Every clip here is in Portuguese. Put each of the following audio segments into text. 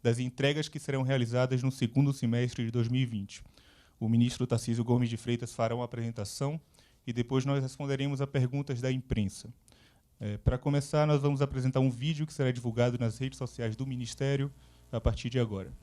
das entregas que serão realizadas no segundo semestre de 2020. O ministro Tarcísio Gomes de Freitas fará uma apresentação e depois nós responderemos a perguntas da imprensa. Para começar, nós vamos apresentar um vídeo que será divulgado nas redes sociais do Ministério a partir de agora.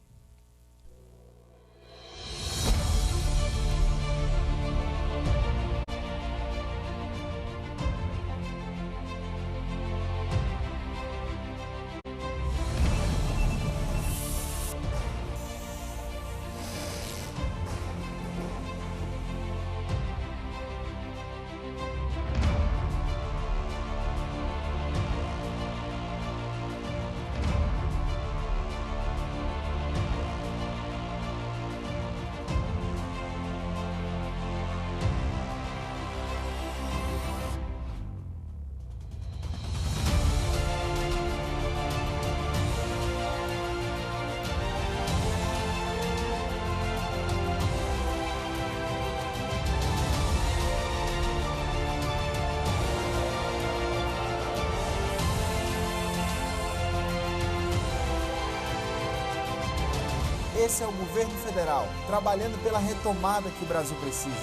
Esse é o governo federal, trabalhando pela retomada que o Brasil precisa.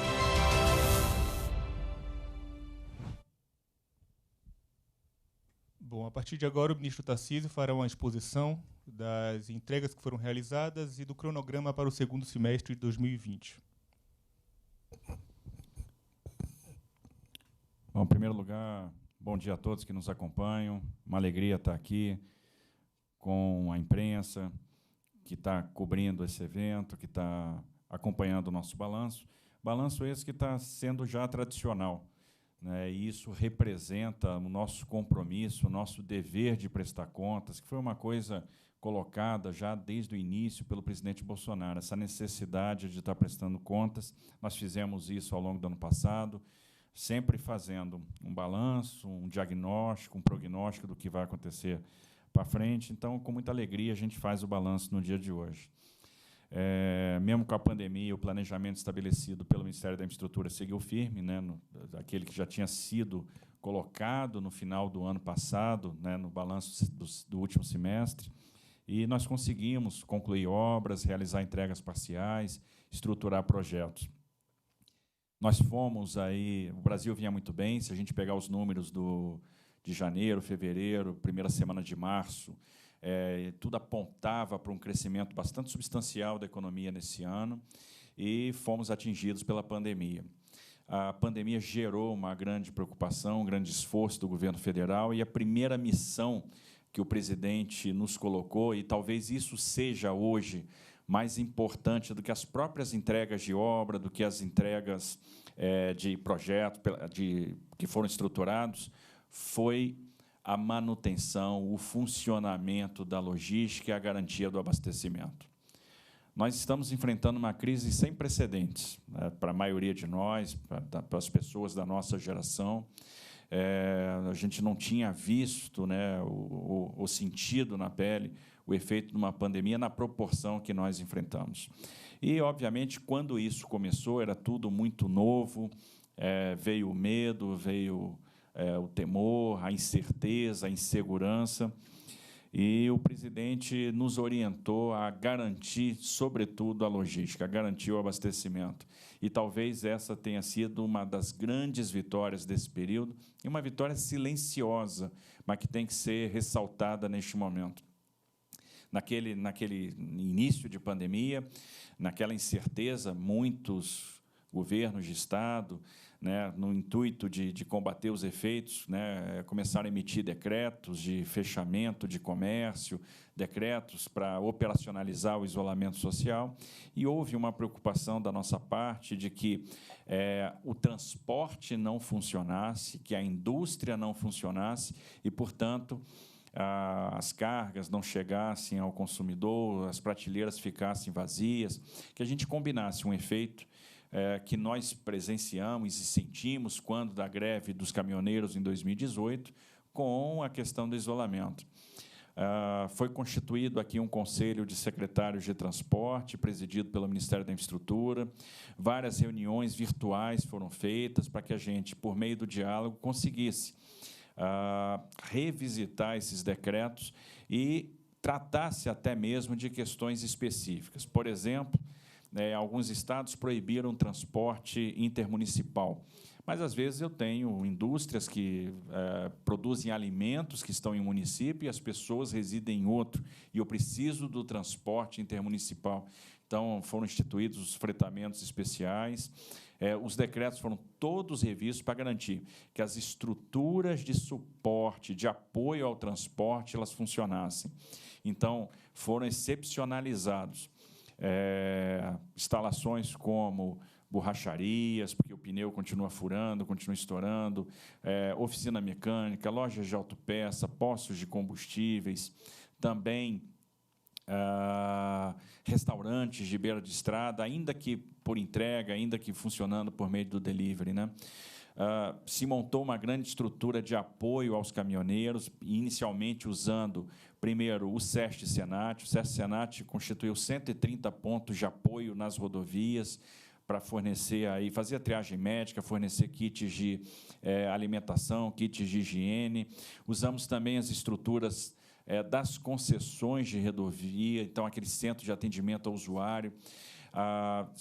Bom, a partir de agora, o ministro Tarcísio fará uma exposição das entregas que foram realizadas e do cronograma para o segundo semestre de 2020. Bom, em primeiro lugar, bom dia a todos que nos acompanham. Uma alegria estar aqui com a imprensa, que está cobrindo esse evento, que está acompanhando o nosso balanço. Balanço esse que está sendo já tradicional, né? E isso representa o nosso compromisso, o nosso dever de prestar contas, que foi uma coisa colocada já desde o início pelo presidente Bolsonaro, essa necessidade de estar prestando contas. Nós fizemos isso ao longo do ano passado, sempre fazendo um balanço, um diagnóstico, um prognóstico do que vai acontecer para frente. Então, com muita alegria, a gente faz o balanço no dia de hoje. Mesmo com a pandemia, o planejamento estabelecido pelo Ministério da Infraestrutura seguiu firme, né, aquele que já tinha sido colocado no final do ano passado, né, no balanço do último semestre, e nós conseguimos concluir obras, realizar entregas parciais, estruturar projetos. Nós fomos aí, o Brasil vinha muito bem, se a gente pegar os números de janeiro, fevereiro, primeira semana de março, tudo apontava para um crescimento bastante substancial da economia nesse ano, e fomos atingidos pela pandemia. A pandemia gerou uma grande preocupação, um grande esforço do governo federal, e a primeira missão que o presidente nos colocou, e talvez isso seja hoje mais importante do que as próprias entregas de obra, do que as entregas de projetos que foram estruturados, foi a manutenção, o funcionamento da logística e a garantia do abastecimento. Nós estamos enfrentando uma crise sem precedentes, né, para a maioria de nós, para as pessoas da nossa geração. A gente não tinha visto, né, o sentido na pele, o efeito de uma pandemia na proporção que nós enfrentamos. E, obviamente, quando isso começou, era tudo muito novo, veio o medo, veio o temor, a incerteza, a insegurança, e o presidente nos orientou a garantir, sobretudo, a logística, a garantir o abastecimento. E talvez essa tenha sido uma das grandes vitórias desse período, e uma vitória silenciosa, mas que tem que ser ressaltada neste momento. Naquele início de pandemia, naquela incerteza, muitos governos de Estado, né, no intuito de combater os efeitos, né, começaram a emitir decretos de fechamento de comércio, decretos para operacionalizar o isolamento social, e houve uma preocupação da nossa parte de que o transporte não funcionasse, que a indústria não funcionasse e, portanto, as cargas não chegassem ao consumidor, as prateleiras ficassem vazias, que a gente combinasse um efeito que nós presenciamos e sentimos quando da greve dos caminhoneiros em 2018, com a questão do isolamento. Foi constituído aqui um conselho de secretários de transporte, presidido pelo Ministério da Infraestrutura. Várias reuniões virtuais foram feitas para que a gente, por meio do diálogo, conseguisse revisitar esses decretos e tratasse até mesmo de questões específicas. Por exemplo, alguns estados proibiram o transporte intermunicipal. Mas, às vezes, eu tenho indústrias que produzem alimentos que estão em um município e as pessoas residem em outro, e eu preciso do transporte intermunicipal. Então, foram instituídos os fretamentos especiais. Os decretos foram todos revistos para garantir que as estruturas de suporte, de apoio ao transporte, elas funcionassem. Então, foram excepcionalizados. Instalações como borracharias, porque o pneu continua furando, continua estourando, oficina mecânica, lojas de autopeça, postos de combustíveis, também restaurantes de beira de estrada, ainda que por entrega, ainda que funcionando por meio do delivery, né? Se montou uma grande estrutura de apoio aos caminhoneiros, inicialmente usando, primeiro, o SEST Senat. O SEST Senat constituiu 130 pontos de apoio nas rodovias, para fornecer, fazer a triagem médica, fornecer kits de alimentação, kits de higiene. Usamos também as estruturas das concessões de rodovia, então, aquele centro de atendimento ao usuário.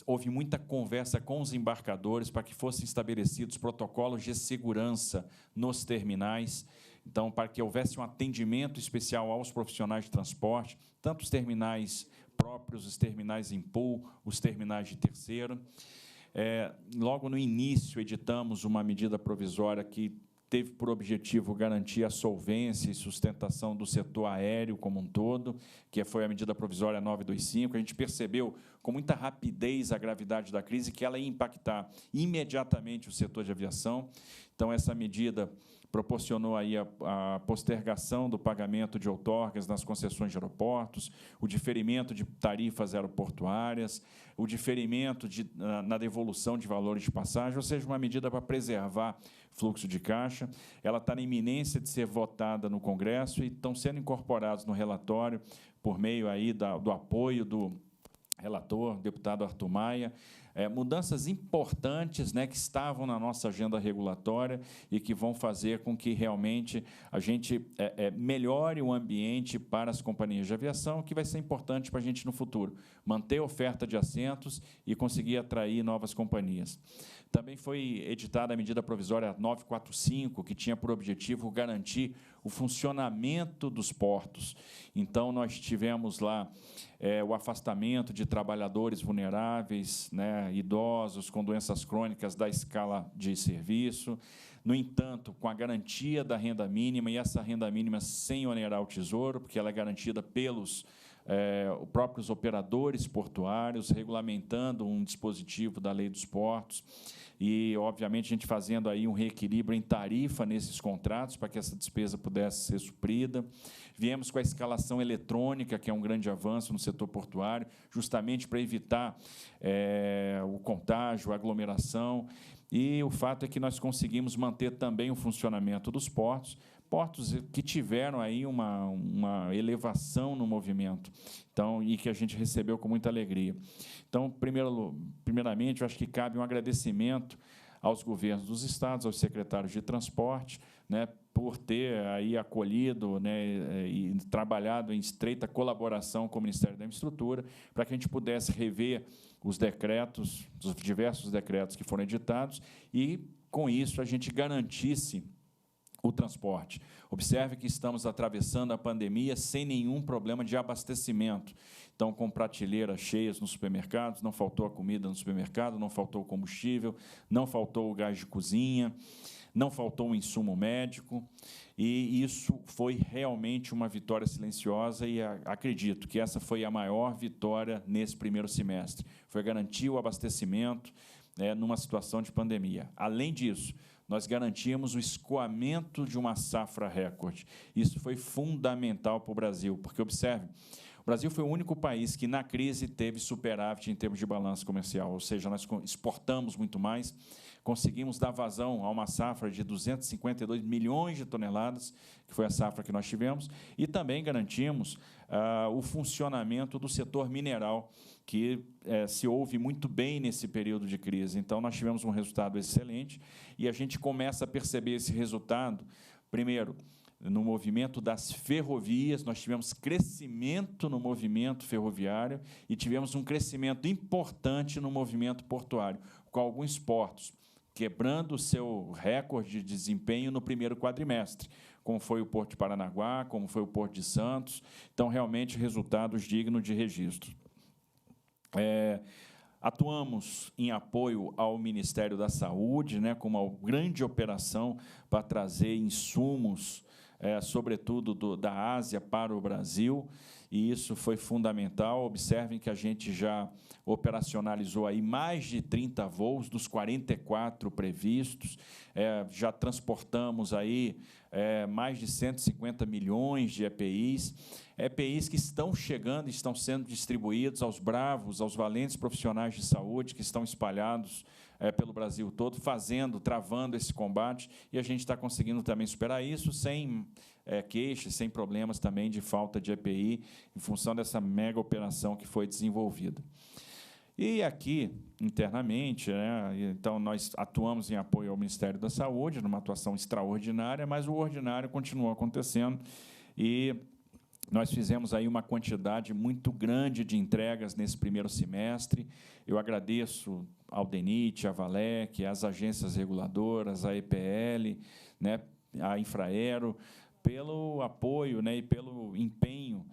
Houve muita conversa com os embarcadores para que fossem estabelecidos protocolos de segurança nos terminais, então, para que houvesse um atendimento especial aos profissionais de transporte, tanto os terminais próprios, os terminais em pool, os terminais de terceiro. Logo no início, editamos uma medida provisória que teve por objetivo garantir a solvência e sustentação do setor aéreo como um todo, que foi a medida provisória 925. A gente percebeu com muita rapidez a gravidade da crise, que ela ia impactar imediatamente o setor de aviação. Então, essa medida proporcionou aí a postergação do pagamento de outorgas nas concessões de aeroportos, o diferimento de tarifas aeroportuárias, o diferimento na devolução de valores de passagem, ou seja, uma medida para preservar fluxo de caixa. Ela está na iminência de ser votada no Congresso e estão sendo incorporados no relatório, por meio aí do apoio do relator, deputado Arthur Maia, mudanças importantes, né, que estavam na nossa agenda regulatória e que vão fazer com que realmente a gente melhore o ambiente para as companhias de aviação, que vai ser importante para a gente no futuro, manter a oferta de assentos e conseguir atrair novas companhias. Também foi editada a medida provisória 945, que tinha por objetivo garantir o funcionamento dos portos. Então, nós tivemos lá o afastamento de trabalhadores vulneráveis, né, idosos, com doenças crônicas da escala de serviço. No entanto, com a garantia da renda mínima, e essa renda mínima sem onerar o Tesouro, porque ela é garantida pelos próprios operadores portuários, regulamentando um dispositivo da Lei dos Portos, e, obviamente, a gente fazendo aí um reequilíbrio em tarifa nesses contratos, para que essa despesa pudesse ser suprida. Viemos com a escalação eletrônica, que é um grande avanço no setor portuário, justamente para evitar o contágio, a aglomeração, e o fato é que nós conseguimos manter também o funcionamento dos portos que tiveram aí uma elevação no movimento, então, e que a gente recebeu com muita alegria. Então, primeiramente, eu acho que cabe um agradecimento aos governos dos estados, aos secretários de transporte, né, por ter aí acolhido, né, e trabalhado em estreita colaboração com o Ministério da Infraestrutura, para que a gente pudesse rever os decretos, os diversos decretos que foram editados, e, com isso, a gente garantisse o transporte. Observe que estamos atravessando a pandemia sem nenhum problema de abastecimento. Então, com prateleiras cheias nos supermercados, não faltou a comida no supermercado, não faltou o combustível, não faltou o gás de cozinha, não faltou o insumo médico, e isso foi realmente uma vitória silenciosa, e acredito que essa foi a maior vitória nesse primeiro semestre. Foi garantir o abastecimento numa situação de pandemia. Além disso, nós garantimos o escoamento de uma safra recorde. Isso foi fundamental para o Brasil, porque, observe, o Brasil foi o único país que, na crise, teve superávit em termos de balanço comercial, ou seja, nós exportamos muito mais, conseguimos dar vazão a uma safra de 252 milhões de toneladas, que foi a safra que nós tivemos, e também garantimos o funcionamento do setor mineral, que se ouve muito bem nesse período de crise. Então, nós tivemos um resultado excelente, e a gente começa a perceber esse resultado, primeiro, no movimento das ferrovias, nós tivemos crescimento no movimento ferroviário e tivemos um crescimento importante no movimento portuário, com alguns portos quebrando o seu recorde de desempenho no primeiro quadrimestre, como foi o Porto de Paranaguá, como foi o Porto de Santos. Então, realmente, resultados dignos de registro. Atuamos em apoio ao Ministério da Saúde, né, com uma grande operação para trazer insumos, sobretudo da Ásia para o Brasil, e isso foi fundamental. Observem que a gente já operacionalizou aí mais de 30 voos dos 44 previstos, já transportamos aí mais de 150 milhões de EPIs, EPIs que estão chegando e estão sendo distribuídos aos bravos, aos valentes profissionais de saúde que estão espalhados pelo Brasil todo, travando esse combate, e a gente está conseguindo também superar isso sem queixas, sem problemas também de falta de EPI, em função dessa mega operação que foi desenvolvida. E aqui, internamente, né, então, nós atuamos em apoio ao Ministério da Saúde, numa atuação extraordinária, mas o ordinário continuou acontecendo, e nós fizemos aí uma quantidade muito grande de entregas nesse primeiro semestre. Eu agradeço ao DENIT, à Valec, às agências reguladoras, à EPL, né, à Infraero, pelo apoio, né, e pelo empenho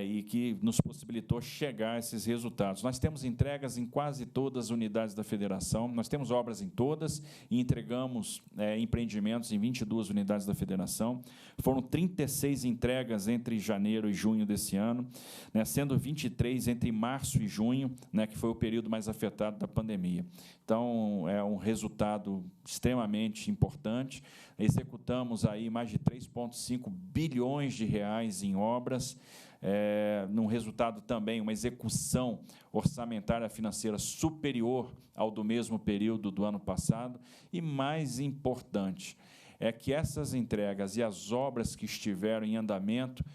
e que nos possibilitou chegar a esses resultados. Nós temos entregas em quase todas as unidades da federação, nós temos obras em todas e entregamos empreendimentos em 22 unidades da federação. Foram 36 entregas entre janeiro e junho desse ano, né, sendo 23 entre março e junho, né, que foi o período mais afetado da pandemia. Então, é um resultado extremamente importante. Executamos aí mais de 3,5 bilhões de reais em obras, num resultado também, uma execução orçamentária financeira superior ao do mesmo período do ano passado. E, mais importante, é que essas entregas e as obras que estiveram em andamento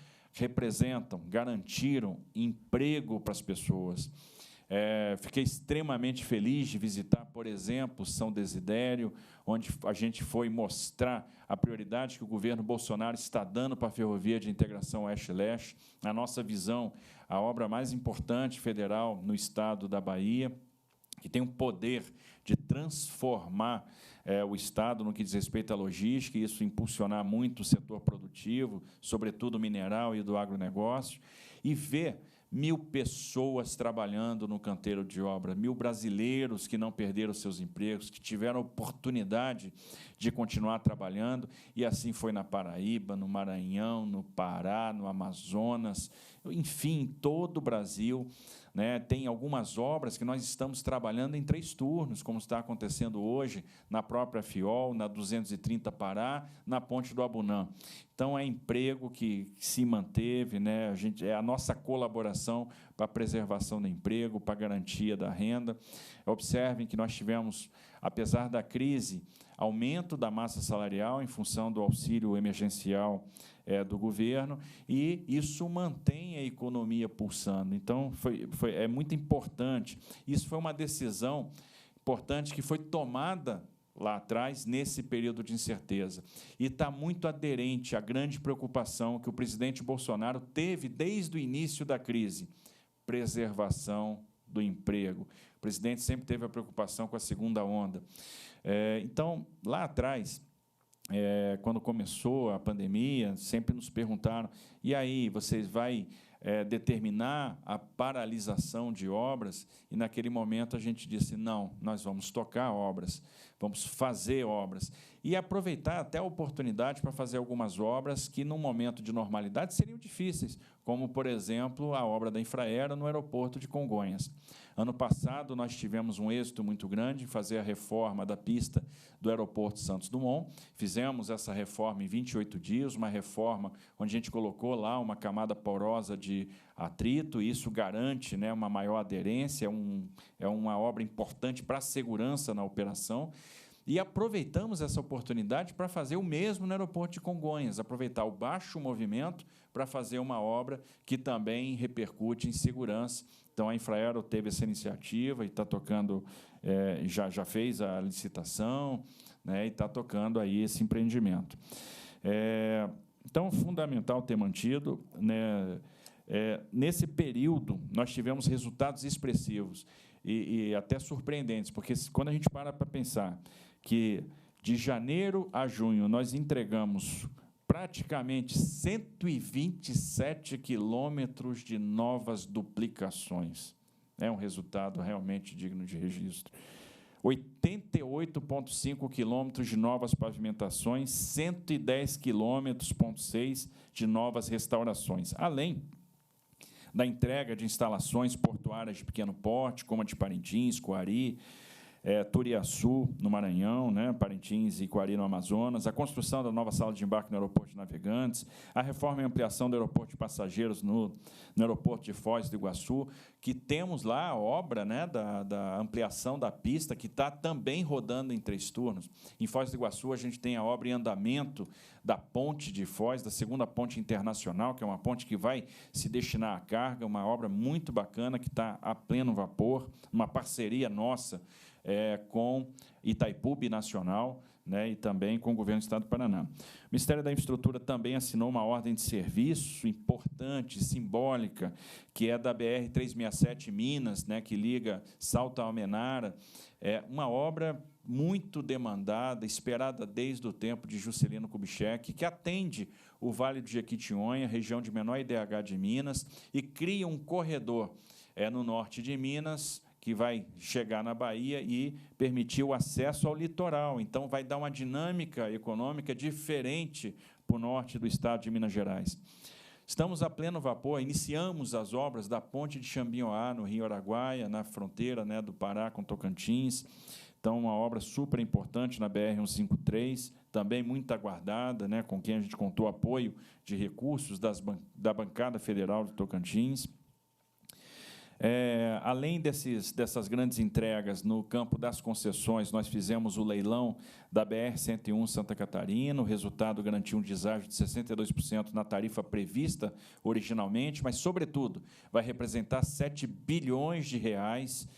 garantiram emprego para as pessoas. Fiquei extremamente feliz de visitar, por exemplo, São Desidério, onde a gente foi mostrar a prioridade que o governo Bolsonaro está dando para a ferrovia de integração Oeste-Leste. Na nossa visão, a obra mais importante federal no estado da Bahia, que tem o poder de transformar o Estado no que diz respeito à logística, e isso impulsionar muito o setor produtivo, sobretudo o mineral e do agronegócio, e ver 1.000 pessoas trabalhando no canteiro de obra, 1.000 brasileiros que não perderam seus empregos, que tiveram a oportunidade de continuar trabalhando, e assim foi na Paraíba, no Maranhão, no Pará, no Amazonas, enfim, em todo o Brasil. Né, tem algumas obras que nós estamos trabalhando em 3 turnos, como está acontecendo hoje na própria FIOL, na 230 Pará, na Ponte do Abunã. Então, é emprego que se manteve, né, a nossa colaboração para a preservação do emprego, para a garantia da renda. Observem que nós tivemos, apesar da crise, aumento da massa salarial em função do auxílio emergencial do governo, e isso mantém a economia pulsando. Então, é muito importante. Isso foi uma decisão importante que foi tomada lá atrás, nesse período de incerteza, e está muito aderente à grande preocupação que o presidente Bolsonaro teve desde o início da crise: preservação do emprego. O presidente sempre teve a preocupação com a segunda onda. Então, lá atrás, quando começou a pandemia, sempre nos perguntaram: e aí, vocês vai determinar a paralisação de obras? E, naquele momento, a gente disse: não, nós vamos tocar obras, vamos fazer obras, e aproveitar até a oportunidade para fazer algumas obras que, num momento de normalidade, seriam difíceis, como, por exemplo, a obra da Infraero no aeroporto de Congonhas. Ano passado, nós tivemos um êxito muito grande em fazer a reforma da pista do aeroporto Santos Dumont. Fizemos essa reforma em 28 dias, uma reforma onde a gente colocou lá uma camada porosa de atrito, e isso garante, né, uma maior aderência, é uma obra importante para a segurança na operação. E aproveitamos essa oportunidade para fazer o mesmo no aeroporto de Congonhas, aproveitar o baixo movimento para fazer uma obra que também repercute em segurança. Então, a Infraero teve essa iniciativa e está tocando, já fez a licitação, né, e está tocando aí esse empreendimento. Então, é fundamental ter mantido, né? Nesse período, nós tivemos resultados expressivos e até surpreendentes, porque quando a gente para pensar que, de janeiro a junho, nós entregamos praticamente 127 quilômetros de novas duplicações. É um resultado realmente digno de registro. 88,5 quilômetros de novas pavimentações, 110 quilômetros, 0,6 de novas restaurações, além da entrega de instalações portuárias de pequeno porte, como a de Parintins, Coari, Turiaçu, no Maranhão, né, Parintins e Coari, no Amazonas, a construção da nova sala de embarque no aeroporto de Navegantes, a reforma e ampliação do aeroporto de passageiros no aeroporto de Foz do Iguaçu, que temos lá a obra, né, da ampliação da pista, que está também rodando em 3 turnos. Em Foz do Iguaçu, a gente tem a obra em andamento da ponte de Foz, da segunda ponte internacional, que é uma ponte que vai se destinar à carga, uma obra muito bacana, que está a pleno vapor, uma parceria nossa com Itaipu Binacional, né, e também com o Governo do Estado do Paraná. O Ministério da Infraestrutura também assinou uma ordem de serviço importante, simbólica, que é da BR-367 Minas, né, que liga Salto a Almenara, uma obra muito demandada, esperada desde o tempo de Juscelino Kubitschek, que atende o Vale do Jequitinhonha, região de menor IDH de Minas, e cria um corredor no norte de Minas, que vai chegar na Bahia e permitir o acesso ao litoral. Então, vai dar uma dinâmica econômica diferente para o norte do estado de Minas Gerais. Estamos a pleno vapor, iniciamos as obras da ponte de Xambinhoá, no Rio Araguaia, na fronteira, né, do Pará com Tocantins. Então, uma obra super importante na BR-153, também muito aguardada, né, com quem a gente contou apoio de recursos da bancada federal de Tocantins. Além dessas grandes entregas no campo das concessões, nós fizemos o leilão da BR-101 Santa Catarina, o resultado garantiu um deságio de 62% na tarifa prevista originalmente, mas, sobretudo, vai representar 7 bilhões de reais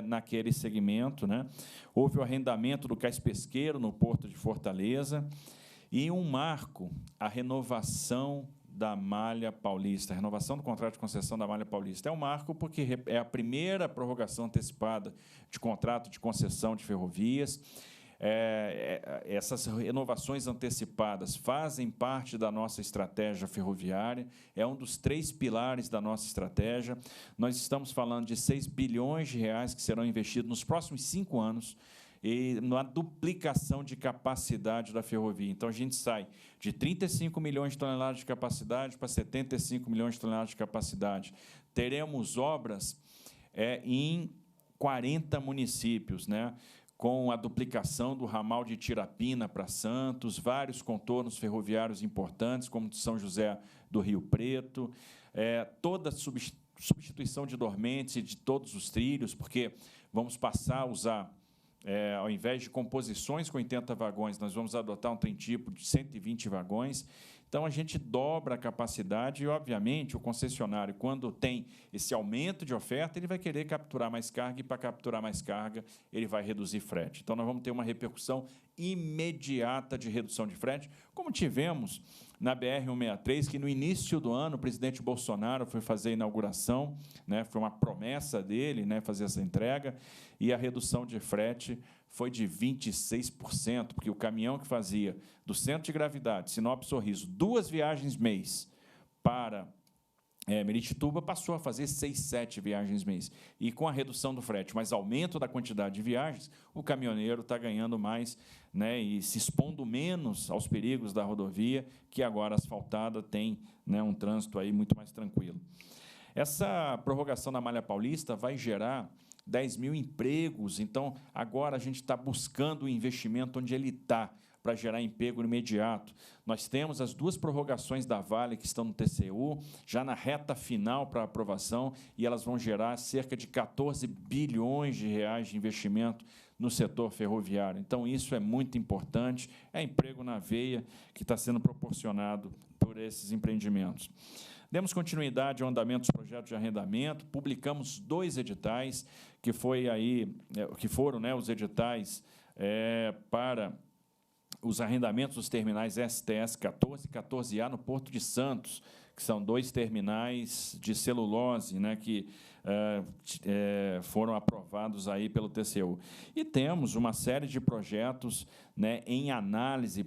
naquele segmento, né? Houve o arrendamento do cais pesqueiro no Porto de Fortaleza e um marco, a renovação da Malha Paulista, a renovação do contrato de concessão da Malha Paulista. É um marco porque é a primeira prorrogação antecipada de contrato de concessão de ferrovias. Essas renovações antecipadas fazem parte da nossa estratégia ferroviária, é um dos 3 pilares da nossa estratégia. Nós estamos falando de 6 bilhões de reais que serão investidos nos próximos 5 anos, e na duplicação de capacidade da ferrovia. Então, a gente sai de 35 milhões de toneladas de capacidade para 75 milhões de toneladas de capacidade. Teremos obras em 40 municípios, né, com a duplicação do ramal de Tirapina para Santos, vários contornos ferroviários importantes, como de São José do Rio Preto, toda a substituição de dormentes e de todos os trilhos, porque vamos passar a usar, ao invés de composições com 80 vagões, nós vamos adotar um trem-tipo de 120 vagões. Então, a gente dobra a capacidade e, obviamente, o concessionário, quando tem esse aumento de oferta, ele vai querer capturar mais carga, e, para capturar mais carga, ele vai reduzir frete. Então, nós vamos ter uma repercussão imediata de redução de frete, como tivemos na BR-163, que, no início do ano, o presidente Bolsonaro foi fazer a inauguração, né, foi uma promessa dele, né, fazer essa entrega, e a redução de frete foi de 26%, porque o caminhão que fazia do centro de gravidade, Sinop Sorriso, 2 viagens mês para Miritituba, passou a fazer 6, 7 viagens mês. E com a redução do frete, mas aumento da quantidade de viagens, o caminhoneiro está ganhando mais, né, e se expondo menos aos perigos da rodovia, que agora asfaltada tem, né, um trânsito aí muito mais tranquilo. Essa prorrogação da Malha Paulista vai gerar 10 mil empregos, então, agora a gente está buscando o investimento onde ele está, para gerar emprego imediato. Nós temos as 2 prorrogações da Vale que estão no TCU, já na reta final para aprovação, e elas vão gerar cerca de 14 bilhões de reais de investimento no setor ferroviário. Então, isso é muito importante, é emprego na veia que está sendo proporcionado por esses empreendimentos. Demos continuidade ao andamento dos projetos de arrendamento, publicamos 2 editais, que foram, né, os editais para os arrendamentos dos terminais STS 14 e 14A no Porto de Santos, que são 2 terminais de celulose, né, que foram aprovados aí pelo TCU. E temos uma série de projetos, né, em análise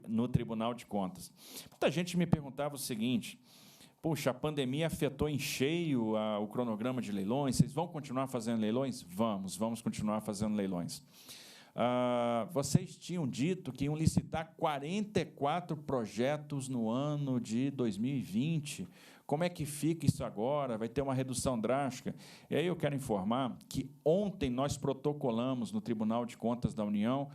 no Tribunal de Contas. Muita gente me perguntava o seguinte: puxa, a pandemia afetou em cheio o cronograma de leilões, vocês vão continuar fazendo leilões? Vamos continuar fazendo leilões. Vocês tinham dito que iam licitar 44 projetos no ano de 2020. Como é que fica isso agora? Vai ter uma redução drástica? E aí eu quero informar que ontem nós protocolamos no Tribunal de Contas da União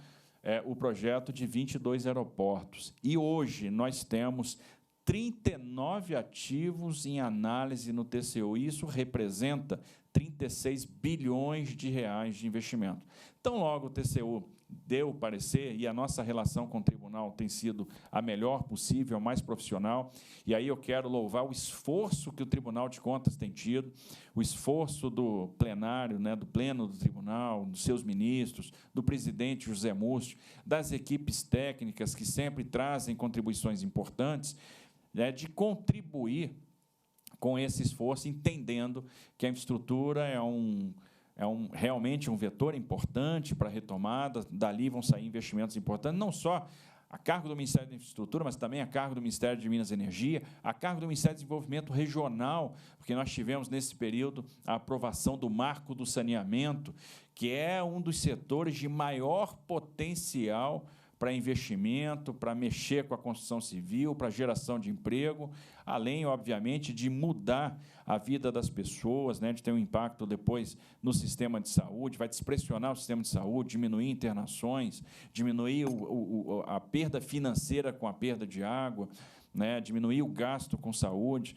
o projeto de 22 aeroportos. E hoje nós temos 39 ativos em análise no TCU. Isso representa 36 bilhões de reais de investimento. Então, logo o TCU deu o parecer, e a nossa relação com o tribunal tem sido a melhor possível, a mais profissional, e aí eu quero louvar o esforço que o Tribunal de Contas tem tido, o esforço do plenário, né, do pleno do tribunal, dos seus ministros, do presidente José Múcio, das equipes técnicas que sempre trazem contribuições importantes, né, de contribuir com esse esforço, entendendo que a infraestrutura realmente um vetor importante para a retomada, dali vão sair investimentos importantes, não só a cargo do Ministério da Infraestrutura, mas também a cargo do Ministério de Minas e Energia, a cargo do Ministério do Desenvolvimento Regional, porque nós tivemos, nesse período, a aprovação do Marco do Saneamento, que é um dos setores de maior potencial para investimento, para mexer com a construção civil, para geração de emprego, além, obviamente, de mudar a vida das pessoas, né, de ter um impacto depois no sistema de saúde, vai despressionar o sistema de saúde, diminuir internações, diminuir a perda financeira com a perda de água, né, diminuir o gasto com saúde,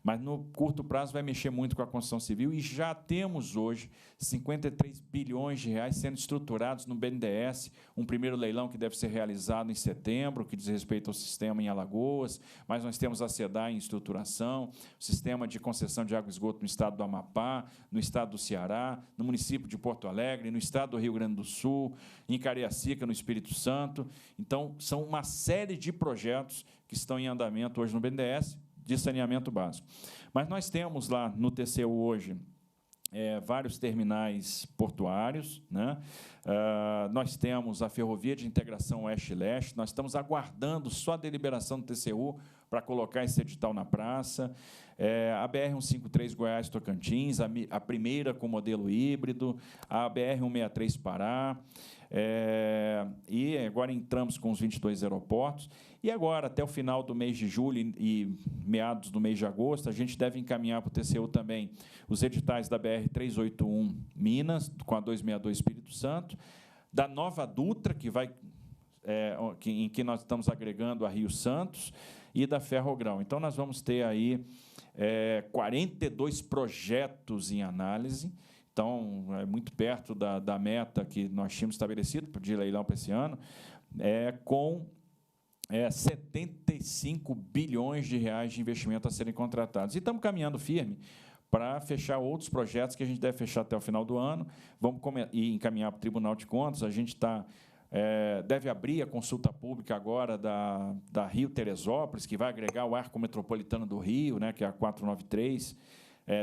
mas, no curto prazo, vai mexer muito com a construção civil, e já temos hoje 53 bilhões de reais sendo estruturados no BNDES, um primeiro leilão que deve ser realizado em setembro, que diz respeito ao sistema em Alagoas, mas nós temos a SEDAI em estruturação, o sistema de concessão de água e esgoto no estado do Amapá, no estado do Ceará, no município de Porto Alegre, no estado do Rio Grande do Sul, em Cariacica, no Espírito Santo. Então, são uma série de projetos que estão em andamento hoje no BNDES, de saneamento básico. Mas nós temos lá no TCU hoje vários terminais portuários, né? Nós temos a Ferrovia de Integração Oeste-Leste, nós estamos aguardando só a deliberação do TCU para colocar esse edital na praça, a BR-153 Goiás-Tocantins, a primeira com modelo híbrido, a BR-163 Pará, e agora entramos com os 22 aeroportos, e agora, até o final do mês de julho e meados do mês de agosto, a gente deve encaminhar para o TCU também os editais da BR-381 Minas, com a 262 Espírito Santo, da Nova Dutra, em que nós estamos agregando a Rio Santos, e da Ferrogrão. Então, nós vamos ter aí 42 projetos em análise. Então, é muito perto da meta que nós tínhamos estabelecido de leilão para esse ano, com 75 bilhões de reais de investimento a serem contratados. E estamos caminhando firme para fechar outros projetos que a gente deve fechar até o final do ano. Vamos encaminhar para o Tribunal de Contas. A gente deve abrir a consulta pública agora da Rio Teresópolis, que vai agregar o Arco Metropolitano do Rio, né, que é a 493,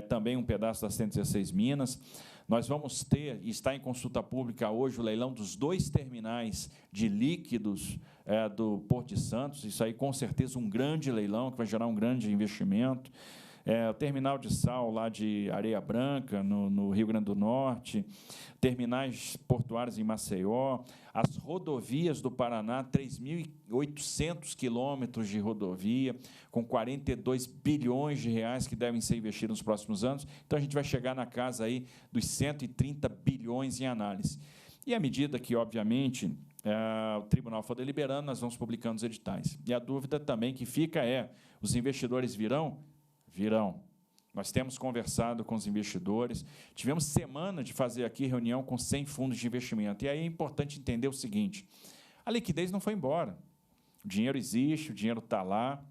também um pedaço das 116 Minas. Nós vamos ter, e está em consulta pública hoje, o leilão dos 2 terminais de líquidos do Porto de Santos. Isso aí, com certeza, um grande leilão, que vai gerar um grande investimento. O terminal de sal lá de Areia Branca, no Rio Grande do Norte, terminais portuários em Maceió, as rodovias do Paraná, 3.800 quilômetros de rodovia, com 42 bilhões de reais que devem ser investidos nos próximos anos. Então, a gente vai chegar na casa aí dos 130 bilhões em análise. E à medida que, obviamente, o tribunal for deliberando, nós vamos publicando os editais. E a dúvida também que fica os investidores virão? Virão. Nós temos conversado com os investidores, tivemos semana de fazer aqui reunião com 100 fundos de investimento. E aí é importante entender o seguinte: a liquidez não foi embora. O dinheiro existe, o dinheiro está lá,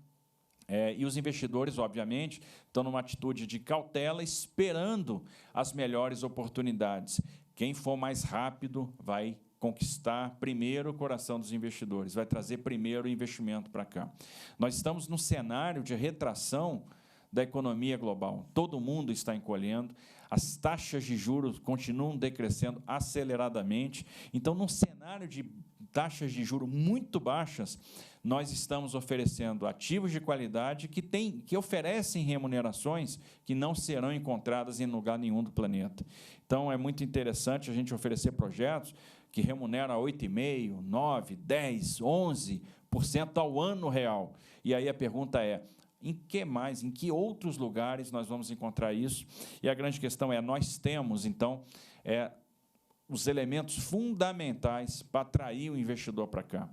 e os investidores, obviamente, estão numa atitude de cautela, esperando as melhores oportunidades. Quem for mais rápido vai conquistar primeiro o coração dos investidores, vai trazer primeiro o investimento para cá. Nós estamos num cenário de retração da economia global. Todo mundo está encolhendo, as taxas de juros continuam decrescendo aceleradamente. Então, num cenário de taxas de juros muito baixas, nós estamos oferecendo ativos de qualidade que oferecem remunerações que não serão encontradas em lugar nenhum do planeta. Então, é muito interessante a gente oferecer projetos que remuneram 8,5%, 9%, 10%, 11% ao ano real. E aí a pergunta é, em que outros lugares nós vamos encontrar isso? E a grande questão é, nós temos, então, os elementos fundamentais para atrair o investidor para cá.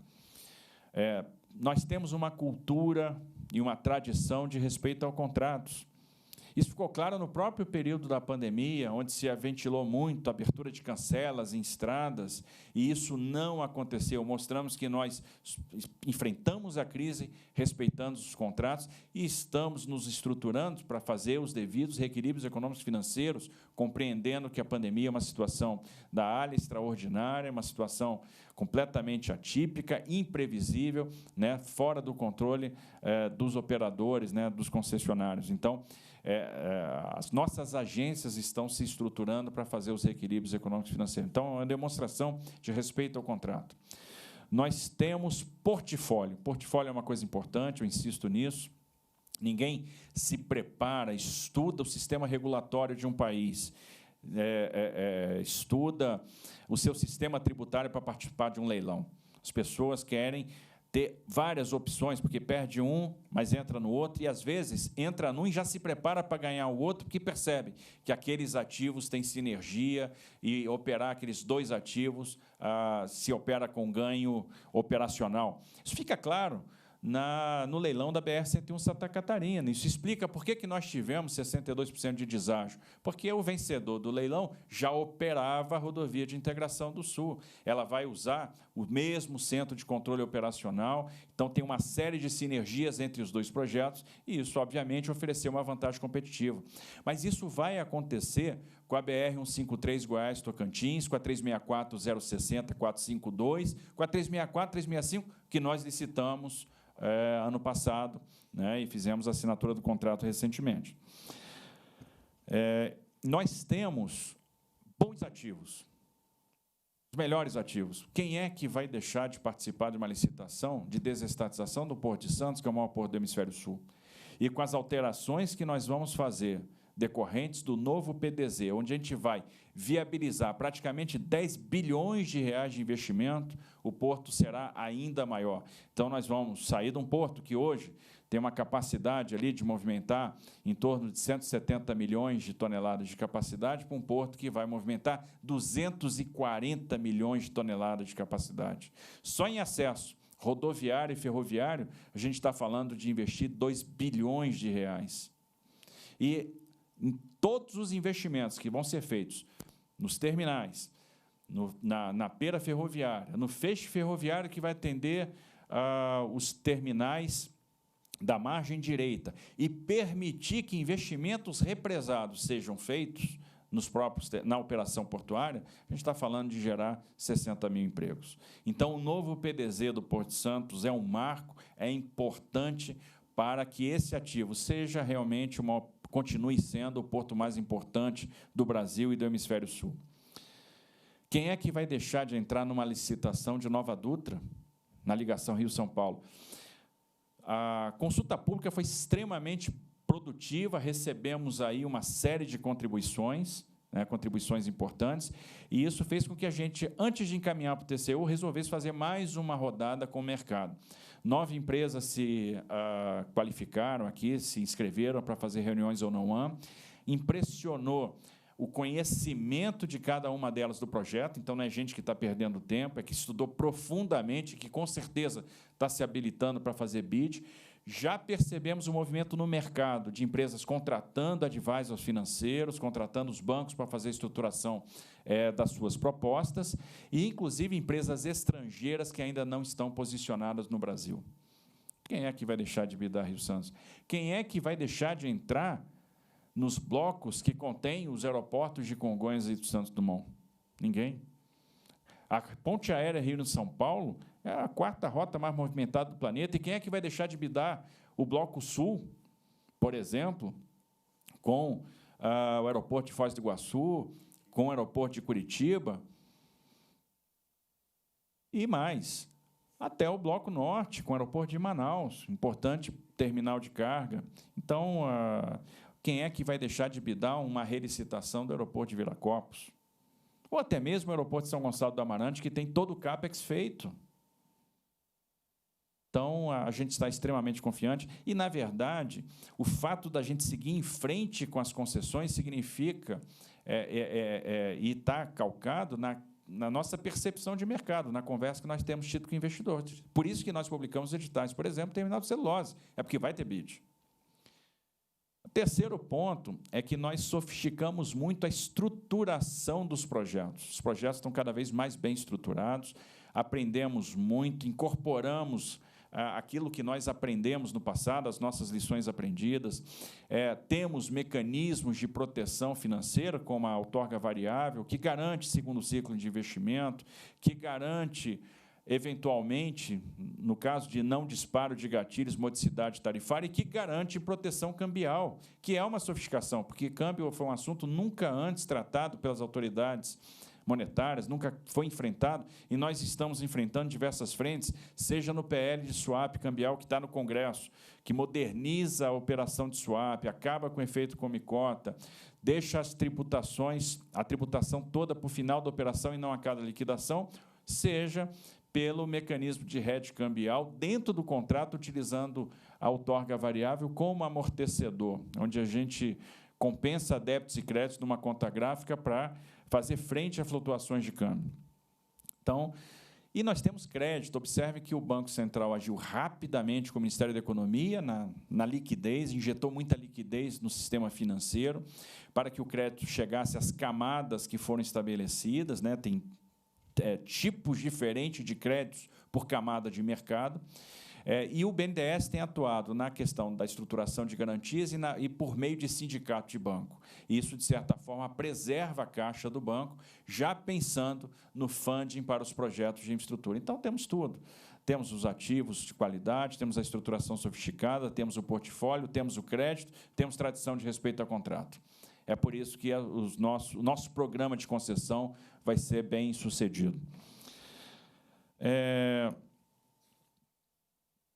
Nós temos uma cultura e uma tradição de respeito aos contratos. Isso ficou claro no próprio período da pandemia, onde se ventilou muito a abertura de cancelas em estradas, e isso não aconteceu. Mostramos que nós enfrentamos a crise respeitando os contratos e estamos nos estruturando para fazer os devidos reequilíbrios econômicos e financeiros, compreendendo que a pandemia é uma situação da área extraordinária, uma situação completamente atípica, imprevisível, né, fora do controle dos operadores, né, dos concessionários. Então, as nossas agências estão se estruturando para fazer os reequilíbrios econômicos e financeiros. Então, é uma demonstração de respeito ao contrato. Nós temos portfólio. Portfólio é uma coisa importante, eu insisto nisso. Ninguém se prepara, estuda o sistema regulatório de um país, estuda o seu sistema tributário para participar de um leilão. As pessoas querem ter várias opções, porque perde um, mas entra no outro, e, às vezes, entra num e já se prepara para ganhar o outro, porque percebe que aqueles ativos têm sinergia e operar aqueles dois ativos se opera com ganho operacional. Isso fica claro no leilão da BR-101 Santa Catarina. Isso explica por que nós tivemos 62% de deságio. Porque o vencedor do leilão já operava a rodovia de integração do Sul. Ela vai usar o mesmo centro de controle operacional, então tem uma série de sinergias entre os dois projetos, e isso, obviamente, ofereceu uma vantagem competitiva. Mas isso vai acontecer com a BR-153 Goiás-Tocantins, com a 364-060-452, com a 364-365, que nós licitamos ano passado, né, e fizemos a assinatura do contrato recentemente. Nós temos bons ativos, os melhores ativos. Quem é que vai deixar de participar de uma licitação de desestatização do Porto de Santos, que é o maior porto do Hemisfério Sul? E com as alterações que nós vamos fazer decorrentes do novo PDZ, onde a gente vai viabilizar praticamente 10 bilhões de reais de investimento, o porto será ainda maior. Então, nós vamos sair de um porto que hoje tem uma capacidade ali de movimentar em torno de 170 milhões de toneladas de capacidade para um porto que vai movimentar 240 milhões de toneladas de capacidade. Só em acesso rodoviário e ferroviário, a gente está falando de investir 2 bilhões de reais. E em todos os investimentos que vão ser feitos nos terminais, na pera ferroviária, no feixe ferroviário que vai atender os terminais da margem direita e permitir que investimentos represados sejam feitos na operação portuária, a gente está falando de gerar 60 mil empregos. Então, o novo PDZ do Porto de Santos é um marco, é importante para que esse ativo seja realmente continue sendo o porto mais importante do Brasil e do Hemisfério Sul. Quem é que vai deixar de entrar numa licitação de Nova Dutra, na ligação Rio-São Paulo? A consulta pública foi extremamente produtiva, recebemos aí uma série de contribuições, né, contribuições importantes, e isso fez com que a gente, antes de encaminhar para o TCU, resolvesse fazer mais uma rodada com o mercado. 9 empresas se qualificaram aqui, se inscreveram para fazer reuniões one-on-one. Impressionou o conhecimento de cada uma delas do projeto, então não é gente que está perdendo tempo, é que estudou profundamente, que com certeza está se habilitando para fazer bid. Já percebemos o movimento no mercado de empresas contratando advisors financeiros, contratando os bancos para fazer a estruturação das suas propostas, e, inclusive, empresas estrangeiras que ainda não estão posicionadas no Brasil. Quem é que vai deixar de bidar Rio Santos? Quem é que vai deixar de entrar nos blocos que contêm os aeroportos de Congonhas e do Santos Dumont? Ninguém. A ponte aérea Rio-São Paulo é a 4ª rota mais movimentada do planeta, e quem é que vai deixar de bidar o Bloco Sul, por exemplo, com o aeroporto de Foz do Iguaçu, com o aeroporto de Curitiba, e mais, até o Bloco Norte, com o aeroporto de Manaus, importante terminal de carga. Então, quem é que vai deixar de bidar uma relicitação do aeroporto de Viracopos? Ou até mesmo o aeroporto de São Gonçalo do Amarante, que tem todo o CAPEX feito. Então, a gente está extremamente confiante e, na verdade, o fato da gente seguir em frente com as concessões significa, e está calcado na nossa percepção de mercado, na conversa que nós temos tido com investidores. Por isso que nós publicamos editais, por exemplo, terminal de celulose, é porque vai ter bid. O terceiro ponto é que nós sofisticamos muito a estruturação dos projetos. Os projetos estão cada vez mais bem estruturados, aprendemos muito, incorporamos aquilo que nós aprendemos no passado, as nossas lições aprendidas, temos mecanismos de proteção financeira, como a outorga variável, que garante segundo ciclo de investimento, que garante, eventualmente, no caso de não disparo de gatilhos, modicidade tarifária, e que garante proteção cambial, que é uma sofisticação, porque câmbio foi um assunto nunca antes tratado pelas autoridades monetárias, nunca foi enfrentado, e nós estamos enfrentando diversas frentes, seja no PL de swap cambial que está no Congresso, que moderniza a operação de swap, acaba com o efeito come-cota, deixa as tributações, a tributação toda para o final da operação e não a cada liquidação, seja pelo mecanismo de hedge cambial dentro do contrato, utilizando a outorga variável como amortecedor, onde a gente compensa débitos e créditos numa conta gráfica para fazer frente a flutuações de câmbio. Então, e nós temos crédito. Observe que o Banco Central agiu rapidamente com o Ministério da Economia na liquidez, injetou muita liquidez no sistema financeiro para que o crédito chegasse às camadas que foram estabelecidas, né? Tem tipos diferentes de créditos por camada de mercado. E o BNDES tem atuado na questão da estruturação de garantias e por meio de sindicato de banco. Isso, de certa forma, preserva a caixa do banco, já pensando no funding para os projetos de infraestrutura. Então, temos tudo. Temos os ativos de qualidade, temos a estruturação sofisticada, temos o portfólio, temos o crédito, temos tradição de respeito ao contrato. É por isso que o nosso programa de concessão vai ser bem sucedido.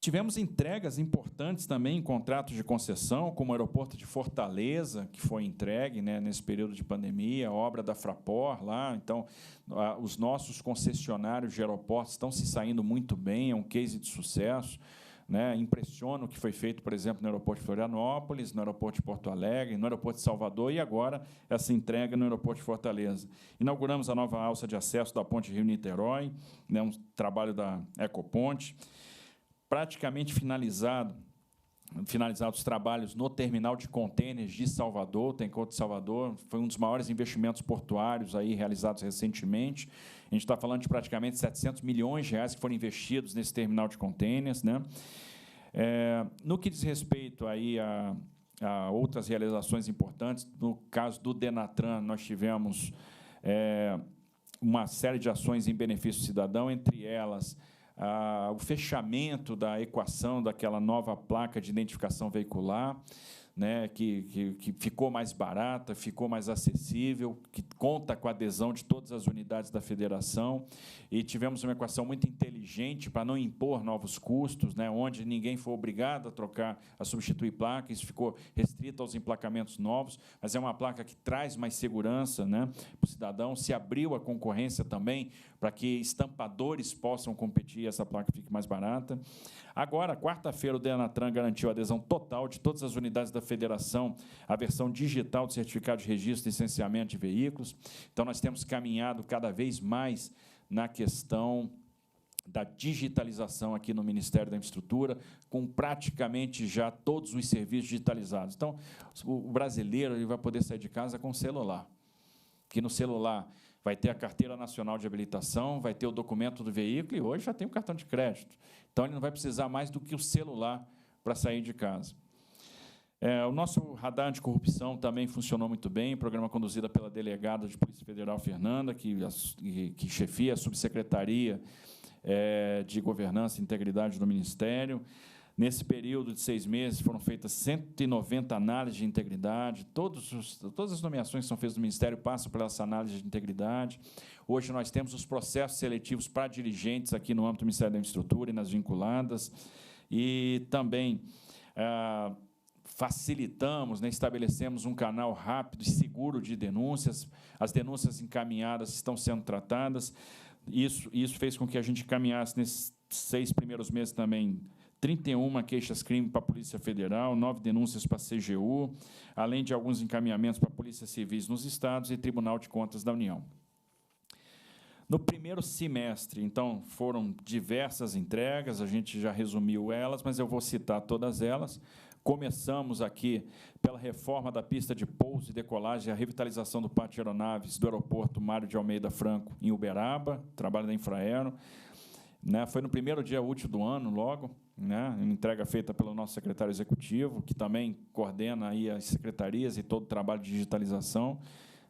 Tivemos entregas importantes também em contratos de concessão, como o aeroporto de Fortaleza, que foi entregue, né, nesse período de pandemia, a obra da Fraport lá. Então, os nossos concessionários de aeroportos estão se saindo muito bem, é um case de sucesso. Né? Impressiona o que foi feito, por exemplo, no aeroporto de Florianópolis, no aeroporto de Porto Alegre, no aeroporto de Salvador, e agora essa entrega no aeroporto de Fortaleza. Inauguramos a nova alça de acesso da ponte Rio-Niterói, né, um trabalho da Ecoponte. Praticamente finalizados os trabalhos no terminal de contêineres de Salvador. O Tencote de Salvador foi um dos maiores investimentos portuários aí realizados recentemente. A gente está falando de praticamente 700 milhões de reais que foram investidos nesse terminal de contêineres, né? No que diz respeito aí a outras realizações importantes, no caso do Denatran, nós tivemos uma série de ações em benefício do cidadão, entre elas o fechamento da equação daquela nova placa de identificação veicular, né, que ficou mais barata, ficou mais acessível, que conta com a adesão de todas as unidades da federação, e tivemos uma equação muito inteligente para não impor novos custos, né, onde ninguém foi obrigado a substituir placa, isso ficou restrito aos emplacamentos novos, mas é uma placa que traz mais segurança, né, para o cidadão. Se abriu a concorrência também para que estampadores possam competir e essa placa fique mais barata. Agora, quarta-feira, o Denatran garantiu a adesão total de todas as unidades da federação à versão digital do certificado de registro e licenciamento de veículos. Então, nós temos caminhado cada vez mais na questão da digitalização aqui no Ministério da Infraestrutura, com praticamente já todos os serviços digitalizados. Então, o brasileiro ele vai poder sair de casa com o celular, que no celular vai ter a Carteira Nacional de Habilitação, vai ter o documento do veículo, e hoje já tem o cartão de crédito. Então, ele não vai precisar mais do que o celular para sair de casa. O nosso radar anticorrupção também funcionou muito bem, programa conduzido pela delegada de Polícia Federal, Fernanda, que chefia a subsecretaria de Governança e Integridade do Ministério. Nesse período de 6 meses, foram feitas 190 análises de integridade. Todas as nomeações que são feitas no Ministério passam por essa análise de integridade. Hoje, nós temos os processos seletivos para dirigentes aqui no âmbito do Ministério da Infraestrutura e nas vinculadas. E também facilitamos, estabelecemos um canal rápido e seguro de denúncias. As denúncias encaminhadas estão sendo tratadas. Isso fez com que a gente encaminhasse, nesses 6 primeiros meses também, 31 queixas-crime para a Polícia Federal, 9 denúncias para a CGU, além de alguns encaminhamentos para a Polícia Civis nos estados e Tribunal de Contas da União. No primeiro semestre, então, foram diversas entregas, a gente já resumiu elas, mas eu vou citar todas elas. Começamos aqui pela reforma da pista de pouso e decolagem e a revitalização do pátio de aeronaves do aeroporto Mário de Almeida Franco, em Uberaba, trabalho da Infraero. Foi no primeiro dia útil do ano, logo, uma entrega feita pelo nosso secretário executivo, que também coordena aí as secretarias e todo o trabalho de digitalização,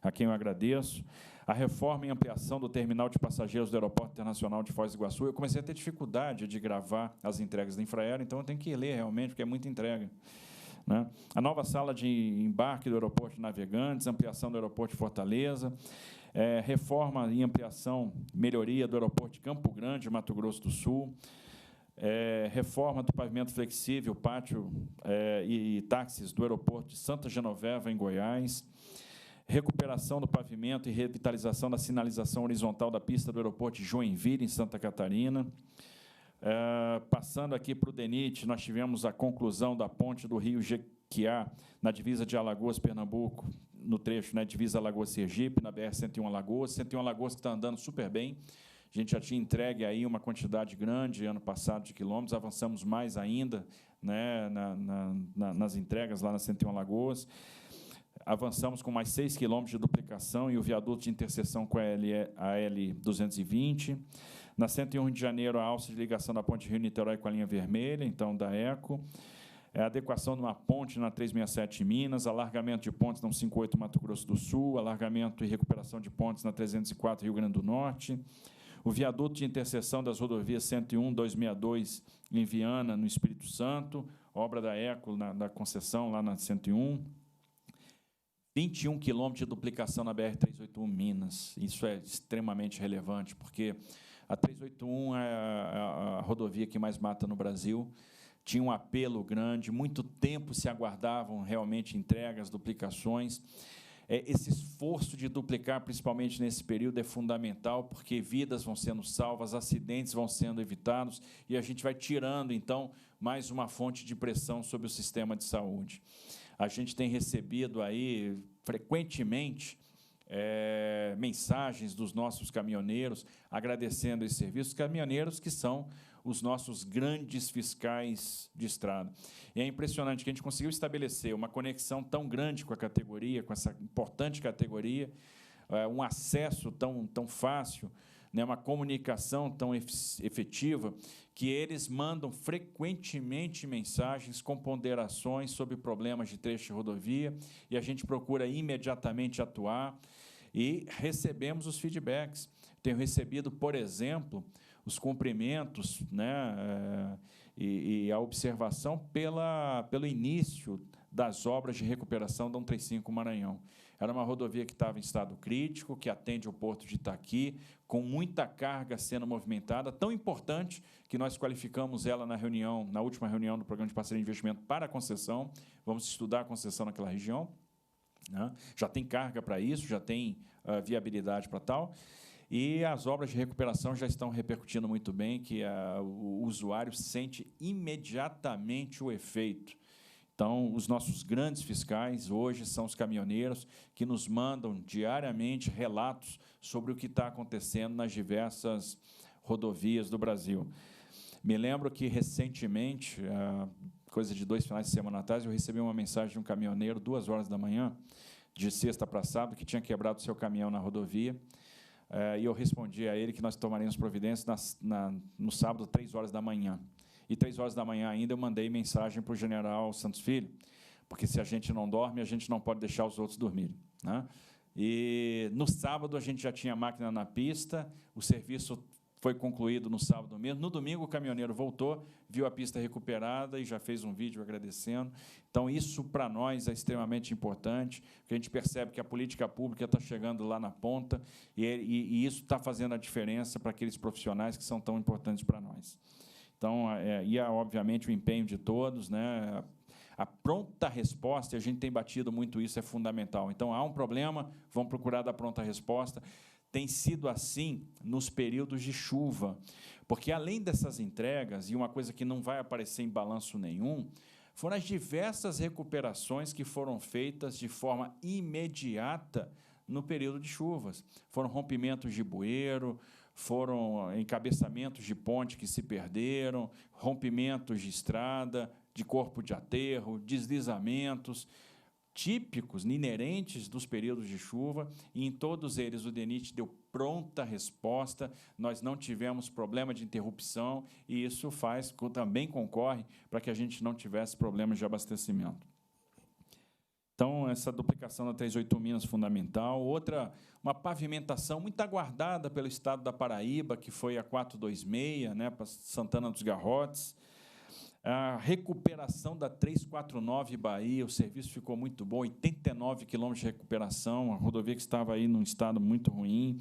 a quem eu agradeço. A reforma e ampliação do terminal de passageiros do Aeroporto Internacional de Foz do Iguaçu. Eu comecei a ter dificuldade de gravar as entregas da Infraero, então eu tenho que ler realmente, porque é muita entrega. A nova sala de embarque do Aeroporto de Navegantes, ampliação do Aeroporto de Fortaleza, reforma e ampliação, melhoria do Aeroporto de Campo Grande, Mato Grosso do Sul, reforma do pavimento flexível, pátio e táxis do Aeroporto de Santa Genoveva, em Goiás, recuperação do pavimento e revitalização da sinalização horizontal da pista do aeroporto de Joinville, em Santa Catarina. Passando aqui para o DENIT, nós tivemos a conclusão da ponte do Rio Jequiá, na divisa de Alagoas, Pernambuco, no trecho, divisa Alagoas-Sergipe, na BR-101 Alagoas. 101 Alagoas que está andando super bem. A gente já tinha entregue aí uma quantidade grande, ano passado, de quilômetros, avançamos mais ainda nas entregas lá na 101 Alagoas. Avançamos com mais 6 quilômetros de duplicação e o viaduto de interseção com a L220. Na 101 Rio de Janeiro, a alça de ligação da ponte Rio-Niterói com a linha vermelha, então, da ECO. A adequação de uma ponte na 367 Minas, alargamento de pontes na 158 Mato Grosso do Sul, alargamento e recuperação de pontes na 304 Rio Grande do Norte. O viaduto de interseção das rodovias 101, 262 em Viana, no Espírito Santo, obra da ECO, da concessão, lá na 101. 21 quilômetros de duplicação na BR-381 Minas. Isso é extremamente relevante, porque a 381 é a rodovia que mais mata no Brasil, tinha um apelo grande, muito tempo se aguardavam realmente entregas, duplicações. Esse esforço de duplicar, principalmente nesse período, é fundamental, porque vidas vão sendo salvas, acidentes vão sendo evitados, e a gente vai tirando, então, mais uma fonte de pressão sobre o sistema de saúde. A gente tem recebido aí, frequentemente, mensagens dos nossos caminhoneiros agradecendo esse serviço, os caminhoneiros que são os nossos grandes fiscais de estrada. E é impressionante que a gente conseguiu estabelecer uma conexão tão grande com a categoria, com essa importante categoria, um acesso tão fácil, uma comunicação tão efetiva, que eles mandam frequentemente mensagens com ponderações sobre problemas de trecho de rodovia, e a gente procura imediatamente atuar, e recebemos os feedbacks. Tenho recebido, por exemplo, os cumprimentos e a observação pelo início das obras de recuperação da 135 Maranhão. Era uma rodovia que estava em estado crítico, que atende o porto de Itaqui, com muita carga sendo movimentada, tão importante que nós qualificamos ela na última reunião do Programa de Parceria de Investimento para a concessão. Vamos estudar a concessão naquela região. Já tem carga para isso, já tem viabilidade para tal. E as obras de recuperação já estão repercutindo muito bem, que o usuário sente imediatamente o efeito. Então, os nossos grandes fiscais hoje são os caminhoneiros que nos mandam diariamente relatos sobre o que está acontecendo nas diversas rodovias do Brasil. Me lembro que, recentemente, coisa de 2 finais de semana atrás, eu recebi uma mensagem de um caminhoneiro, 2 horas da manhã, de sexta para sábado, que tinha quebrado o seu caminhão na rodovia, e eu respondi a ele que nós tomaríamos providências no sábado, 3 horas da manhã. E 3 horas da manhã ainda eu mandei mensagem para o general Santos Filho, porque se a gente não dorme, a gente não pode deixar os outros dormirem, né? E no sábado a gente já tinha máquina na pista, o serviço foi concluído no sábado mesmo. No domingo o caminhoneiro voltou, viu a pista recuperada e já fez um vídeo agradecendo. Então, isso para nós é extremamente importante, porque a gente percebe que a política pública está chegando lá na ponta e isso está fazendo a diferença para aqueles profissionais que são tão importantes para nós. Então, obviamente, o empenho de todos, né? A pronta resposta, e a gente tem batido muito isso, é fundamental. Então, há um problema, vamos procurar dar pronta resposta. Tem sido assim nos períodos de chuva, porque, além dessas entregas, e uma coisa que não vai aparecer em balanço nenhum, foram as diversas recuperações que foram feitas de forma imediata no período de chuvas. Foram rompimentos de bueiro, foram encabeçamentos de ponte que se perderam, rompimentos de estrada, de corpo de aterro, deslizamentos típicos, inerentes dos períodos de chuva, e em todos eles o DENIT deu pronta resposta, nós não tivemos problema de interrupção, e isso também concorre para que a gente não tivesse problemas de abastecimento. Então, essa duplicação da 38 Minas fundamental. Outra, uma pavimentação muito aguardada pelo Estado da Paraíba, que foi a 426, né, para Santana dos Garrotes. A recuperação da 349 Bahia, o serviço ficou muito bom, 89 quilômetros de recuperação, a rodovia que estava aí num estado muito ruim,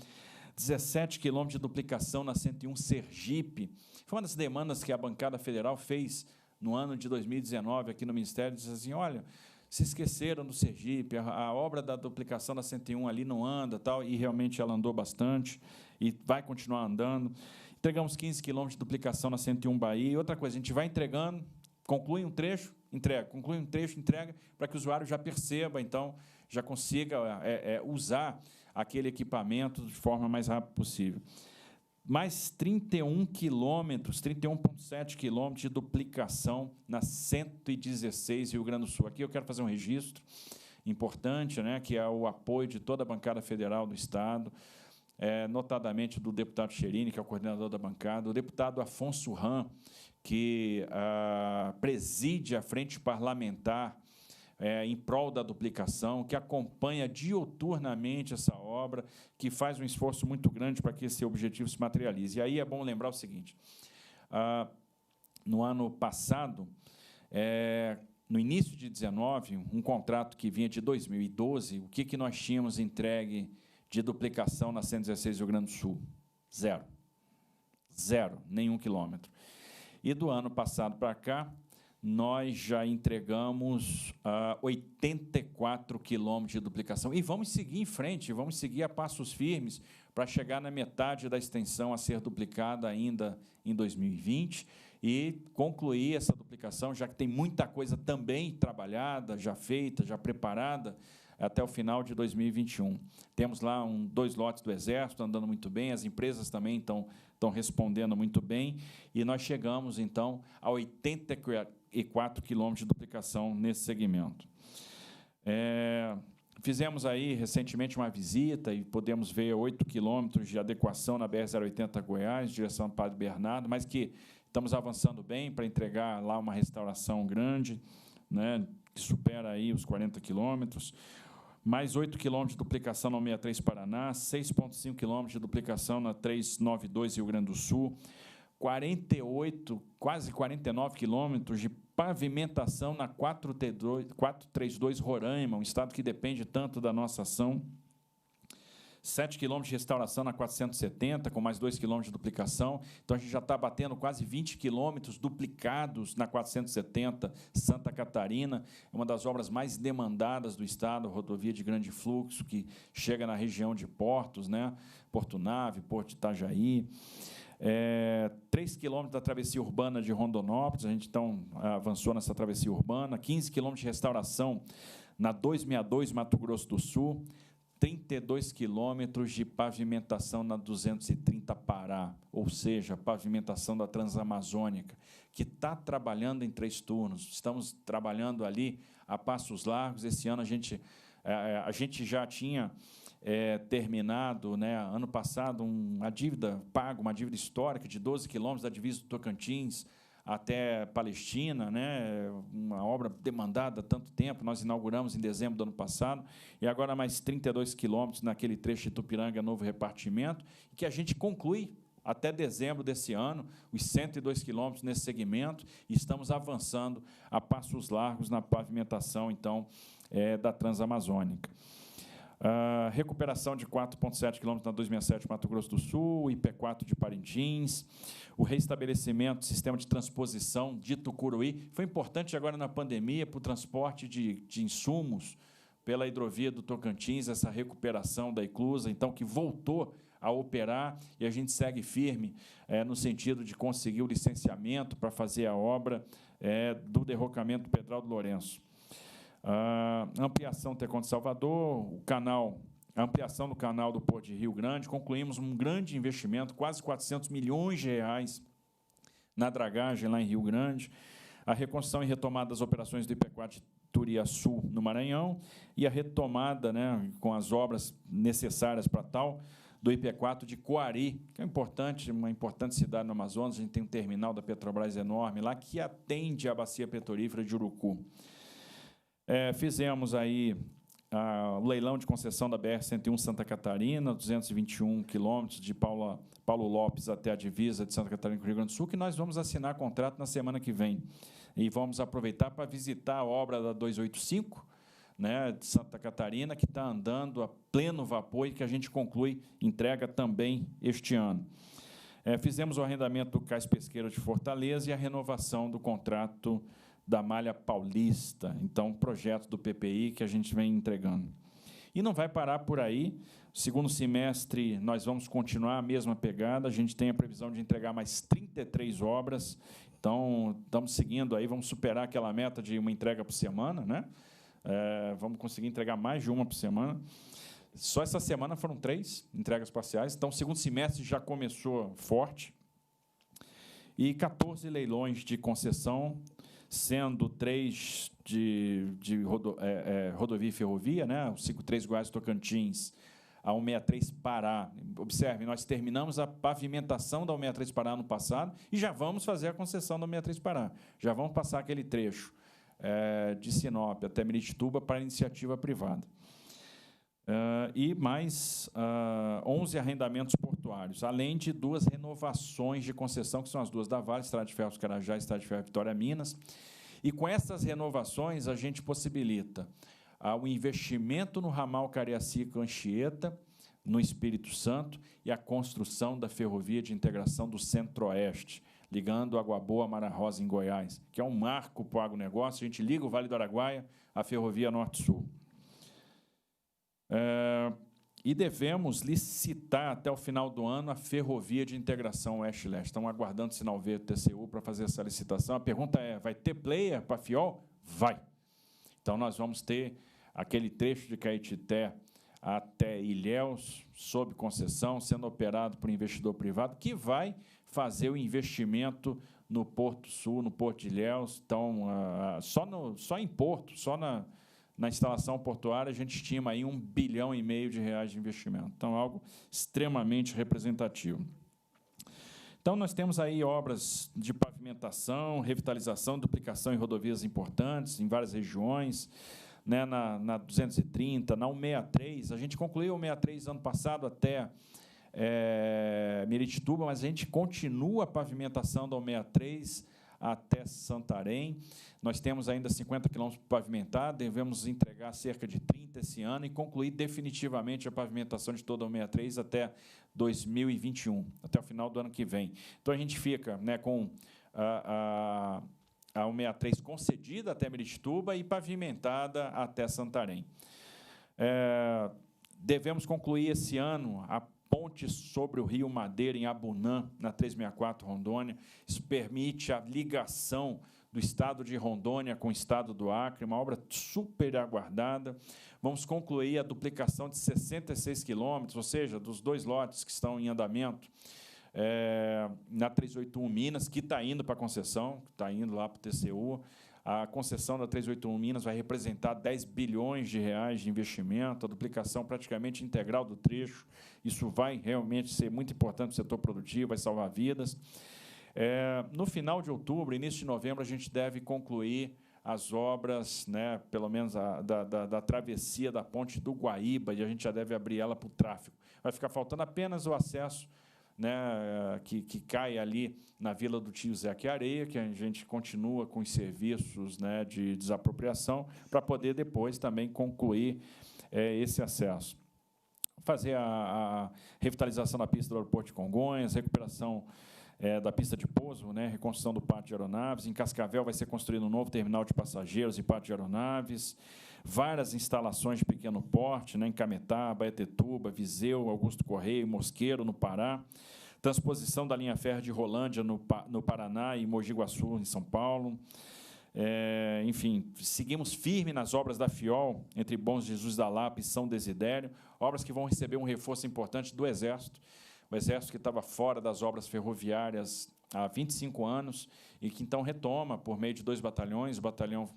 17 quilômetros de duplicação na 101 Sergipe. Foi uma das demandas que a bancada federal fez no ano de 2019 aqui no Ministério, disse assim, olha, se esqueceram do Sergipe, a obra da duplicação da 101 ali não anda, tal, e realmente ela andou bastante e vai continuar andando. Entregamos 15 quilômetros de duplicação na 101 Bahia. E outra coisa, a gente vai entregando, conclui um trecho, entrega, conclui um trecho, entrega, para que o usuário já perceba, então, já consiga usar aquele equipamento de forma mais rápida possível. Mais 31 quilômetros, 31,7 quilômetros de duplicação na 116 Rio Grande do Sul. Aqui eu quero fazer um registro importante, né, que é o apoio de toda a bancada federal do Estado, notadamente do deputado Cherini, que é o coordenador da bancada, o deputado Afonso Ram, que preside a frente parlamentar em prol da duplicação, que acompanha diuturnamente essa obra, que faz um esforço muito grande para que esse objetivo se materialize. E aí é bom lembrar o seguinte, no ano passado, no início de 2019, um contrato que vinha de 2012, o que nós tínhamos entregue de duplicação na 116 Rio Grande do Sul? Zero. Zero, nenhum quilômetro. E do ano passado para cá, nós já entregamos 84 quilômetros de duplicação. E vamos seguir em frente, vamos seguir a passos firmes para chegar na metade da extensão a ser duplicada ainda em 2020 e concluir essa duplicação, já que tem muita coisa também trabalhada, já feita, já preparada, até o final de 2021. Temos lá 2 lotes do Exército andando muito bem, as empresas também estão respondendo muito bem, e nós chegamos, então, a 84 quilômetros de duplicação nesse segmento. Fizemos aí, recentemente, uma visita, e podemos ver 8 quilômetros de adequação na BR-080 Goiás, direção ao Padre Bernardo, mas que estamos avançando bem para entregar lá uma restauração grande, né, que supera aí os 40 quilômetros. Mais 8 quilômetros de duplicação na 63 Paraná, 6,5 quilômetros de duplicação na 392 Rio Grande do Sul, 48, quase 49 quilômetros de pavimentação na 432 Roraima, um estado que depende tanto da nossa ação, 7 quilômetros de restauração na 470, com mais 2 quilômetros de duplicação. Então, a gente já está batendo quase 20 quilômetros duplicados na 470, Santa Catarina, é uma das obras mais demandadas do Estado, rodovia de grande fluxo, que chega na região de portos, né? Porto Nave, Porto de Itajaí. 3 quilômetros da travessia urbana de Rondonópolis, a gente, então, avançou nessa travessia urbana, 15 quilômetros de restauração na 262, Mato Grosso do Sul, 32 quilômetros de pavimentação na 230 Pará, ou seja, pavimentação da Transamazônica, que está trabalhando em 3 turnos. Estamos trabalhando ali a passos largos. Esse ano a gente já tinha terminado, né, ano passado, uma dívida histórica de 12 quilômetros da divisa do Tocantins até Palestina, né? Uma obra demandada há tanto tempo. Nós inauguramos em dezembro do ano passado, e agora mais 32 quilômetros naquele trecho de Tupiranga, novo repartimento, que a gente conclui até dezembro desse ano, os 102 quilômetros nesse segmento, e estamos avançando a passos largos na pavimentação, então, da Transamazônica. Recuperação de 4,7 quilômetros na 267 Mato Grosso do Sul, IP4 de Parintins, o reestabelecimento do sistema de transposição de Tucuruí. Foi importante agora na pandemia para o transporte de insumos pela hidrovia do Tocantins, essa recuperação da Iclusa, então, que voltou a operar, e a gente segue firme no sentido de conseguir o licenciamento para fazer a obra do derrocamento do Pedral do Lourenço. Ampliação do Tecon de Salvador, a ampliação do canal do Porto de Rio Grande, concluímos um grande investimento, quase 400 milhões de reais na dragagem lá em Rio Grande, a reconstrução e retomada das operações do IP4 de Turiaçu, no Maranhão, e a retomada, né, com as obras necessárias para tal, do IP4 de Coari, que é uma importante cidade no Amazonas. A gente tem um terminal da Petrobras enorme lá, que atende a bacia petrolífera de Urucu. Fizemos aí o leilão de concessão da BR-101 Santa Catarina, 221 quilômetros, de Paulo Lopes até a divisa de Santa Catarina com o Rio Grande do Sul, que nós vamos assinar contrato na semana que vem. E vamos aproveitar para visitar a obra da 285, né, de Santa Catarina, que está andando a pleno vapor e que a gente entrega também este ano. Fizemos o arrendamento do Cais Pesqueiro de Fortaleza e a renovação do contrato da Malha Paulista, então, projeto do PPI que a gente vem entregando. E não vai parar por aí. Segundo semestre, nós vamos continuar a mesma pegada, a gente tem a previsão de entregar mais 33 obras, então, estamos seguindo aí, vamos superar aquela meta de uma entrega por semana, né? Vamos conseguir entregar mais de uma por semana. Só essa semana foram 3 entregas parciais, então, o segundo semestre já começou forte. E 14 leilões de concessão, sendo 3 de rodovia e ferrovia, né? O 53 Goiás Tocantins, a 163 Pará. Observe, nós terminamos a pavimentação da 163 Pará no passado e já vamos fazer a concessão da 163 Pará. Já vamos passar aquele trecho de Sinop até Miritituba para iniciativa privada. E mais 11 arrendamentos portuários, além de 2 renovações de concessão, que são as 2 da Vale, Estrada de Ferro dos Carajás e Estrada de Ferro Vitória Minas. E com essas renovações, a gente possibilita o investimento no ramal Cariacica-Anchieta, no Espírito Santo, e a construção da ferrovia de integração do Centro-Oeste, ligando Água Boa a Mara Rosa, em Goiás, que é um marco para o agronegócio. A gente liga o Vale do Araguaia à ferrovia Norte-Sul. E devemos licitar até o final do ano a ferrovia de integração Oeste-Leste. Estamos aguardando o sinal verde do TCU para fazer essa licitação. A pergunta é, vai ter player para a FIOL? Vai. Então, nós vamos ter aquele trecho de Caetité até Ilhéus, sob concessão, sendo operado por investidor privado, que vai fazer o investimento no Porto Sul, no Porto de Ilhéus. Então, só em Porto, só na instalação portuária, a gente estima aí R$1,5 bilhão de investimento. Então, algo extremamente representativo. Então, nós temos aí obras de pavimentação, revitalização, duplicação em rodovias importantes, em várias regiões, né, na 230, na 163. A gente concluiu a 163 ano passado até Miritituba, mas a gente continua a pavimentação da 163 até Santarém. Nós temos ainda 50 quilômetros pavimentados, devemos entregar cerca de 30 esse ano e concluir definitivamente a pavimentação de toda a 163 até 2021, até o final do ano que vem. Então, a gente fica, né, com a 163 concedida até Miritituba e pavimentada até Santarém. Devemos concluir esse ano a ponte sobre o Rio Madeira, em Abunã, na 364 Rondônia. Isso permite a ligação do estado de Rondônia com o estado do Acre, uma obra super aguardada. Vamos concluir a duplicação de 66 quilômetros, ou seja, dos 2 lotes que estão em andamento, na 381 Minas, que está indo para a concessão, que está indo lá para o TCU. A concessão da 381 Minas vai representar R$10 bilhões de investimento, a duplicação praticamente integral do trecho. Isso vai realmente ser muito importante para o setor produtivo, vai salvar vidas. No final de outubro, início de novembro, a gente deve concluir as obras, né, pelo menos da travessia da ponte do Guaíba, e a gente já deve abrir ela para o tráfego. Vai ficar faltando apenas o acesso, né, que cai ali na Vila do Tio Zeca e Areia, que a gente continua com os serviços, né, de desapropriação, para poder depois também concluir esse acesso. Fazer a revitalização da pista do aeroporto de Congonhas, recuperação da pista de pouso, né, reconstrução do pátio de aeronaves. Em Cascavel vai ser construído um novo terminal de passageiros e pátio de aeronaves, várias instalações de pequeno porte, né, em Cametá, Baetetuba, Viseu, Augusto Correia, Mosqueiro, no Pará, transposição da linha férrea de Rolândia, no Paraná, e Mogi Guaçu, em São Paulo. Enfim, seguimos firme nas obras da FIOL, entre Bom Jesus da Lapa e São Desidério, obras que vão receber um reforço importante do Exército, o Exército que estava fora das obras ferroviárias há 25 anos, e que, então, retoma, por meio de 2 batalhões, o batalhão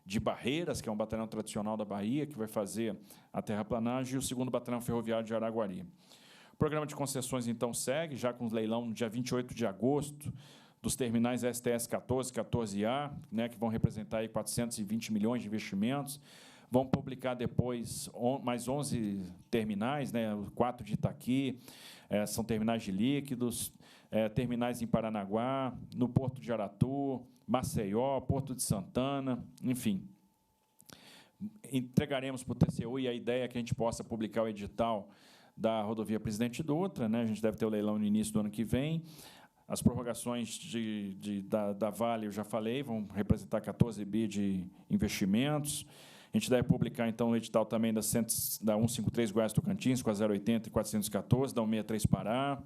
de Barreiras, que é um batalhão tradicional da Bahia, que vai fazer a terraplanagem, e o 2º Batalhão Ferroviário de Araguari. O programa de concessões, então, segue, já com o leilão no dia 28 de agosto, dos terminais STS 14 e 14A, né, que vão representar aí 420 milhões de investimentos. Vão publicar depois mais 11 terminais, né, 4 de Itaqui, são terminais de líquidos, terminais em Paranaguá, no Porto de Aratu, Maceió, Porto de Santana, enfim. Entregaremos para o TCU, e a ideia é que a gente possa publicar o edital da rodovia Presidente Dutra, né, a gente deve ter o leilão no início do ano que vem. As prorrogações da Vale, eu já falei, vão representar 14 bi de investimentos. A gente deve publicar, então, o edital também da 153 Goiás Tocantins, com a 080 e 414, da 163 Pará.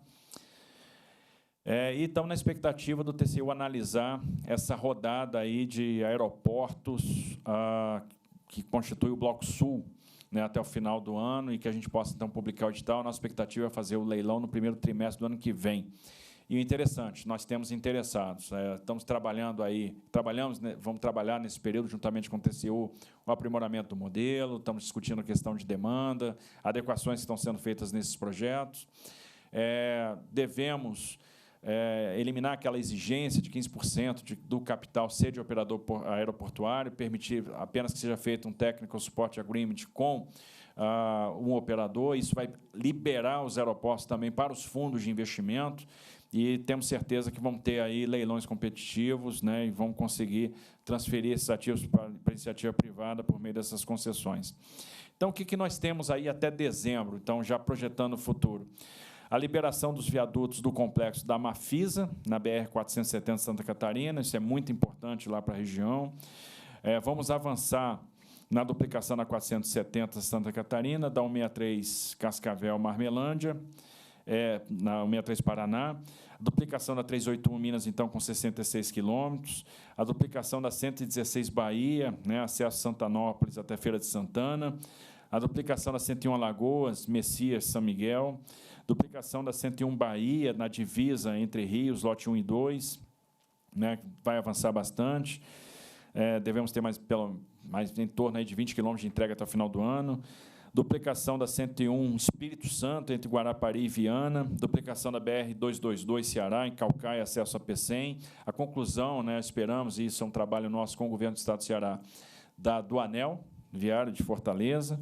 E estamos na expectativa do TCU analisar essa rodada aí de aeroportos que constitui o Bloco Sul, né, até o final do ano, e que a gente possa, então, publicar o edital. A nossa expectativa é fazer o leilão no primeiro trimestre do ano que vem. E o interessante, nós temos interessados, estamos trabalhando aí, vamos trabalhar nesse período, juntamente com o TCU, o aprimoramento do modelo, estamos discutindo a questão de demanda, adequações que estão sendo feitas nesses projetos. Devemos eliminar aquela exigência de 15% do capital ser de operador aeroportuário, permitir apenas que seja feito um technical support agreement com um operador. Isso vai liberar os aeroportos também para os fundos de investimento, e temos certeza que vão ter aí leilões competitivos, né, e vão conseguir transferir esses ativos para a iniciativa privada por meio dessas concessões. Então, o que nós temos aí até dezembro, então, já projetando o futuro? A liberação dos viadutos do complexo da Mafisa, na BR-470 Santa Catarina, isso é muito importante lá para a região. Vamos avançar na duplicação da 470 Santa Catarina, da 163 Cascavel Marmelândia, na 163 Paraná, a duplicação da 381 Minas, então, com 66 quilômetros, a duplicação da 116 Bahia, né, acesso a Santanópolis até Feira de Santana, a duplicação da 101 Alagoas, Messias, São Miguel, duplicação da 101 Bahia, na divisa entre Rios, lote 1 e 2, né, vai avançar bastante. Devemos ter mais em torno aí de 20 quilômetros de entrega até o final do ano. Duplicação da 101 Espírito Santo, entre Guarapari e Viana, duplicação da BR-222 Ceará, em Caucaia, acesso a Pecém. A conclusão, né, esperamos, e isso é um trabalho nosso com o Governo do Estado do Ceará, do anel viário de Fortaleza.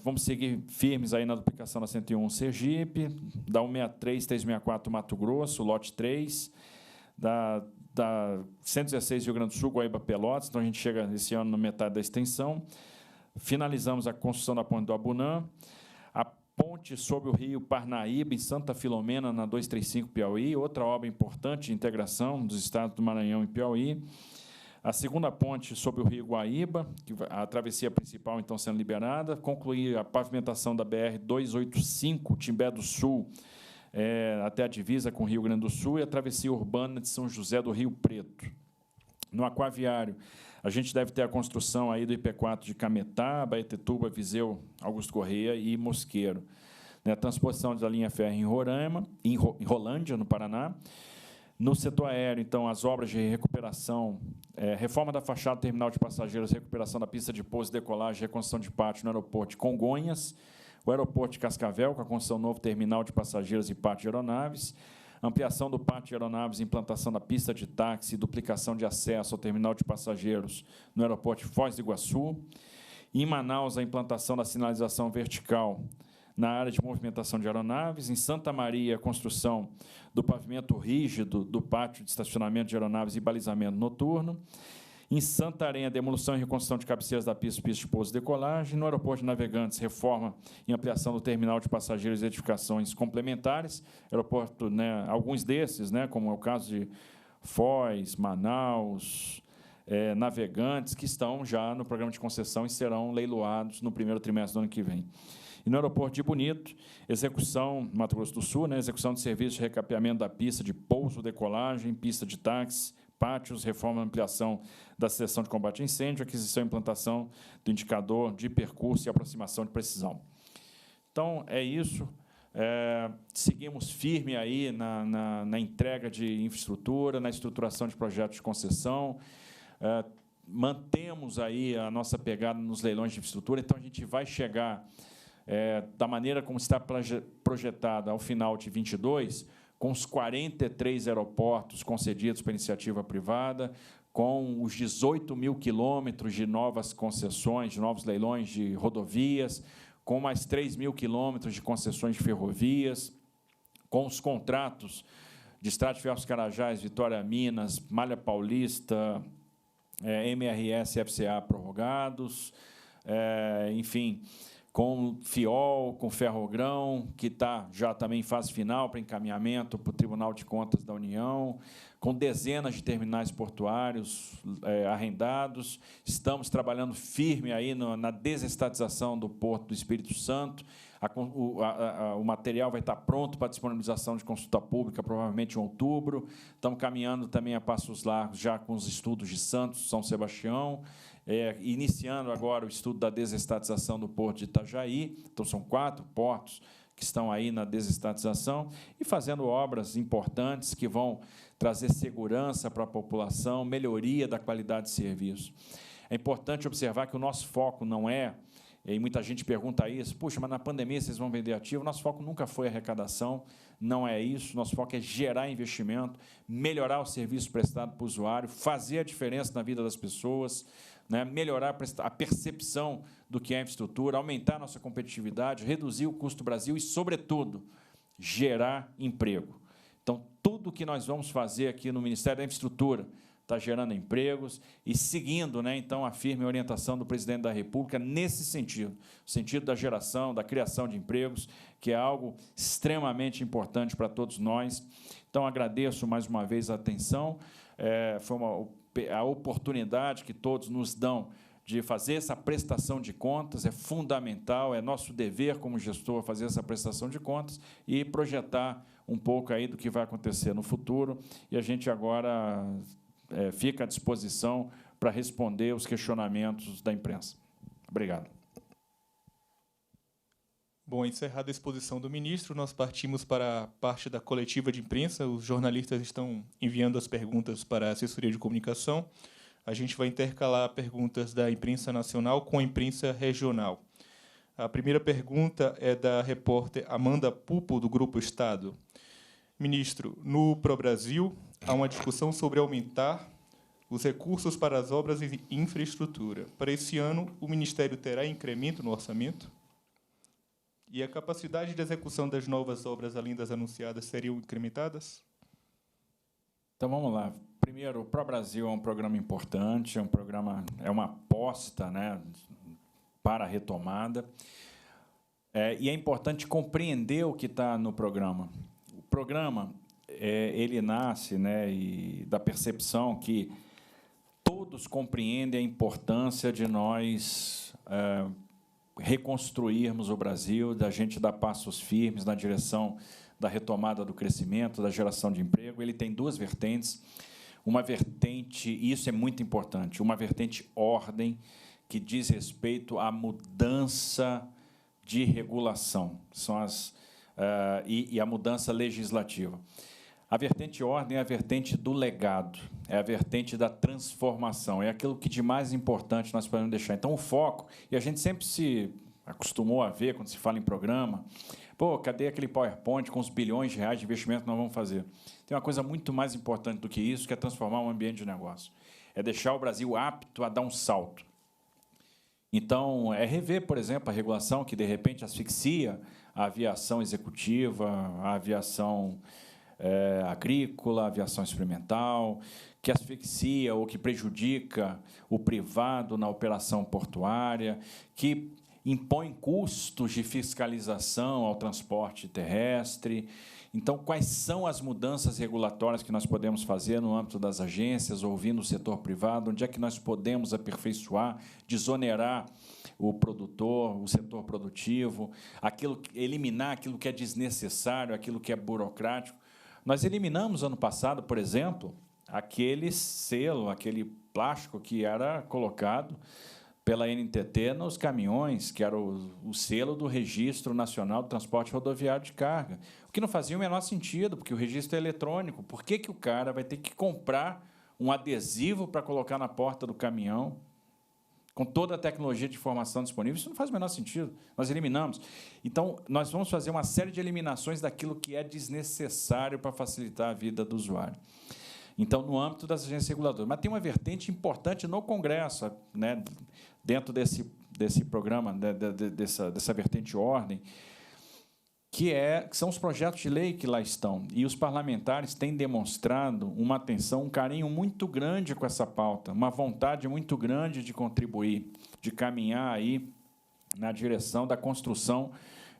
Vamos seguir firmes aí na duplicação da 101 Sergipe, da 163-364 Mato Grosso, lote 3, da 116 Rio Grande do Sul, Guaíba Pelotas, então a gente chega esse ano na metade da extensão. Finalizamos a construção da ponte do Abunã, a ponte sobre o rio Parnaíba, em Santa Filomena, na 235 Piauí, outra obra importante de integração dos estados do Maranhão e Piauí. A segunda ponte sobre o rio Guaíba, a travessia principal, então, sendo liberada. Concluir a pavimentação da BR-285, Timbé do Sul, até a divisa com o Rio Grande do Sul, e a travessia urbana de São José do Rio Preto. No aquaviário, a gente deve ter a construção aí do IP4 de Cametá, Baetetuba, Viseu, Augusto Correia e Mosqueiro. A transposição da linha férrea em Roraima, em Rolândia, no Paraná. No setor aéreo, então, as obras de recuperação, reforma da fachada do terminal de passageiros, recuperação da pista de pouso e decolagem, reconstrução de pátio no aeroporto de Congonhas, o aeroporto de Cascavel, com a construção do novo terminal de passageiros e pátio de aeronaves, ampliação do pátio de aeronaves, implantação da pista de táxi, duplicação de acesso ao terminal de passageiros no aeroporto de Foz do Iguaçu. Em Manaus, a implantação da sinalização vertical na área de movimentação de aeronaves. Em Santa Maria, a construção do pavimento rígido do pátio de estacionamento de aeronaves e balizamento noturno. Em Santarém, a demolição e reconstrução de cabeceiras da pista de pouso e decolagem. No aeroporto de Navegantes, reforma e ampliação do terminal de passageiros e edificações complementares. Aeroporto, né, alguns desses, né, como é o caso de Foz, Manaus, Navegantes, que estão já no programa de concessão e serão leiloados no primeiro trimestre do ano que vem. E no aeroporto de Bonito, execução, Mato Grosso do Sul, né, execução de serviços de recapeamento da pista de pouso, decolagem, pista de táxi, pátios, reforma e ampliação da seção de combate a incêndio, aquisição e implantação do indicador de percurso e aproximação de precisão. Então, é isso. Seguimos firme aí na entrega de infraestrutura, na estruturação de projetos de concessão, mantemos aí a nossa pegada nos leilões de infraestrutura, então a gente vai chegar, da maneira como está projetada ao final de 22, com os 43 aeroportos concedidos pela iniciativa privada, com os 18 mil quilômetros de novas concessões, de novos leilões de rodovias, com mais 3 mil quilômetros de concessões de ferrovias, com os contratos de Estrada de Ferros Carajás, Vitória Minas, Malha Paulista, MRS e FCA prorrogados, enfim, com FIOL, com Ferrogrão, que está já também em fase final para encaminhamento para o Tribunal de Contas da União, com dezenas de terminais portuários arrendados. Estamos trabalhando firme aí na desestatização do Porto do Espírito Santo. O material vai estar pronto para disponibilização de consulta pública, provavelmente em outubro. Estamos caminhando também a passos largos, já com os estudos de Santos, São Sebastião, iniciando agora o estudo da desestatização do Porto de Itajaí. Então, são 4 portos que estão aí na desestatização e fazendo obras importantes que vão trazer segurança para a população, melhoria da qualidade de serviço. É importante observar que o nosso foco não é, e muita gente pergunta isso, puxa, mas na pandemia vocês vão vender ativo? Nosso foco nunca foi arrecadação, não é isso. Nosso foco é gerar investimento, melhorar o serviço prestado para o usuário, fazer a diferença na vida das pessoas, né, melhorar a percepção do que é infraestrutura, aumentar a nossa competitividade, reduzir o custo do Brasil e, sobretudo, gerar emprego. Então, tudo que nós vamos fazer aqui no Ministério da Infraestrutura está gerando empregos e seguindo, né, então, a firme orientação do presidente da República nesse sentido, o sentido da geração, da criação de empregos, que é algo extremamente importante para todos nós. Então, agradeço mais uma vez a atenção. Foi a oportunidade que todos nos dão de fazer essa prestação de contas, é fundamental, é nosso dever como gestor fazer essa prestação de contas e projetar um pouco aí do que vai acontecer no futuro. E a gente agora fica à disposição para responder os questionamentos da imprensa. Obrigado. Bom, encerrada a exposição do ministro, nós partimos para a parte da coletiva de imprensa. Os jornalistas estão enviando as perguntas para a assessoria de comunicação. A gente vai intercalar perguntas da imprensa nacional com a imprensa regional. A primeira pergunta é da repórter Amanda Pupo, do Grupo Estado. Ministro, no ProBrasil, há uma discussão sobre aumentar os recursos para as obras de infraestrutura. Para esse ano, o Ministério terá incremento no orçamento? E a capacidade de execução das novas obras, além das anunciadas, seriam incrementadas? Então, vamos lá. Primeiro, o ProBrasil é um programa importante, é uma aposta, né, para a retomada. E é importante compreender o que está no programa. O programa ele nasce, né, da percepção que todos compreendem a importância de nós reconstruirmos o Brasil, da gente dar passos firmes na direção da retomada do crescimento, da geração de emprego. Ele tem 2 vertentes. Uma vertente, e isso é muito importante, uma vertente ordem, que diz respeito à mudança de regulação, e a mudança legislativa. A vertente ordem é a vertente do legado, é a vertente da transformação, é aquilo que de mais importante nós podemos deixar. Então, o foco, e a gente sempre se acostumou a ver quando se fala em programa, Pô, cadê aquele PowerPoint com os bilhões de reais de investimento que nós vamos fazer? Tem uma coisa muito mais importante do que isso, que é transformar um ambiente de negócio. É deixar o Brasil apto a dar um salto. Então, é rever, por exemplo, a regulação que, de repente, asfixia a aviação executiva, a aviação agrícola, a aviação experimental, que asfixia ou que prejudica o privado na operação portuária, que impõe custos de fiscalização ao transporte terrestre. Então, quais são as mudanças regulatórias que nós podemos fazer no âmbito das agências, ouvindo o setor privado? Onde é que nós podemos aperfeiçoar, desonerar o produtor, o setor produtivo, eliminar aquilo que é desnecessário, aquilo que é burocrático? Nós eliminamos, ano passado, por exemplo, aquele selo, aquele plástico que era colocado pela NTT nos caminhões, que era o selo do Registro Nacional do Transporte Rodoviário de Carga, o que não fazia o menor sentido, porque o registro é eletrônico. Por que o cara vai ter que comprar um adesivo para colocar na porta do caminhão, com toda a tecnologia de informação disponível? Isso não faz o menor sentido. Nós eliminamos. Então, nós vamos fazer uma série de eliminações daquilo que é desnecessário para facilitar a vida do usuário. Então, no âmbito das agências reguladoras. Mas tem uma vertente importante no Congresso, né, dentro desse programa, dessa vertente ordem, que são os projetos de lei que lá estão. E os parlamentares têm demonstrado uma atenção, um carinho muito grande com essa pauta, uma vontade muito grande de contribuir, de caminhar aí na direção da construção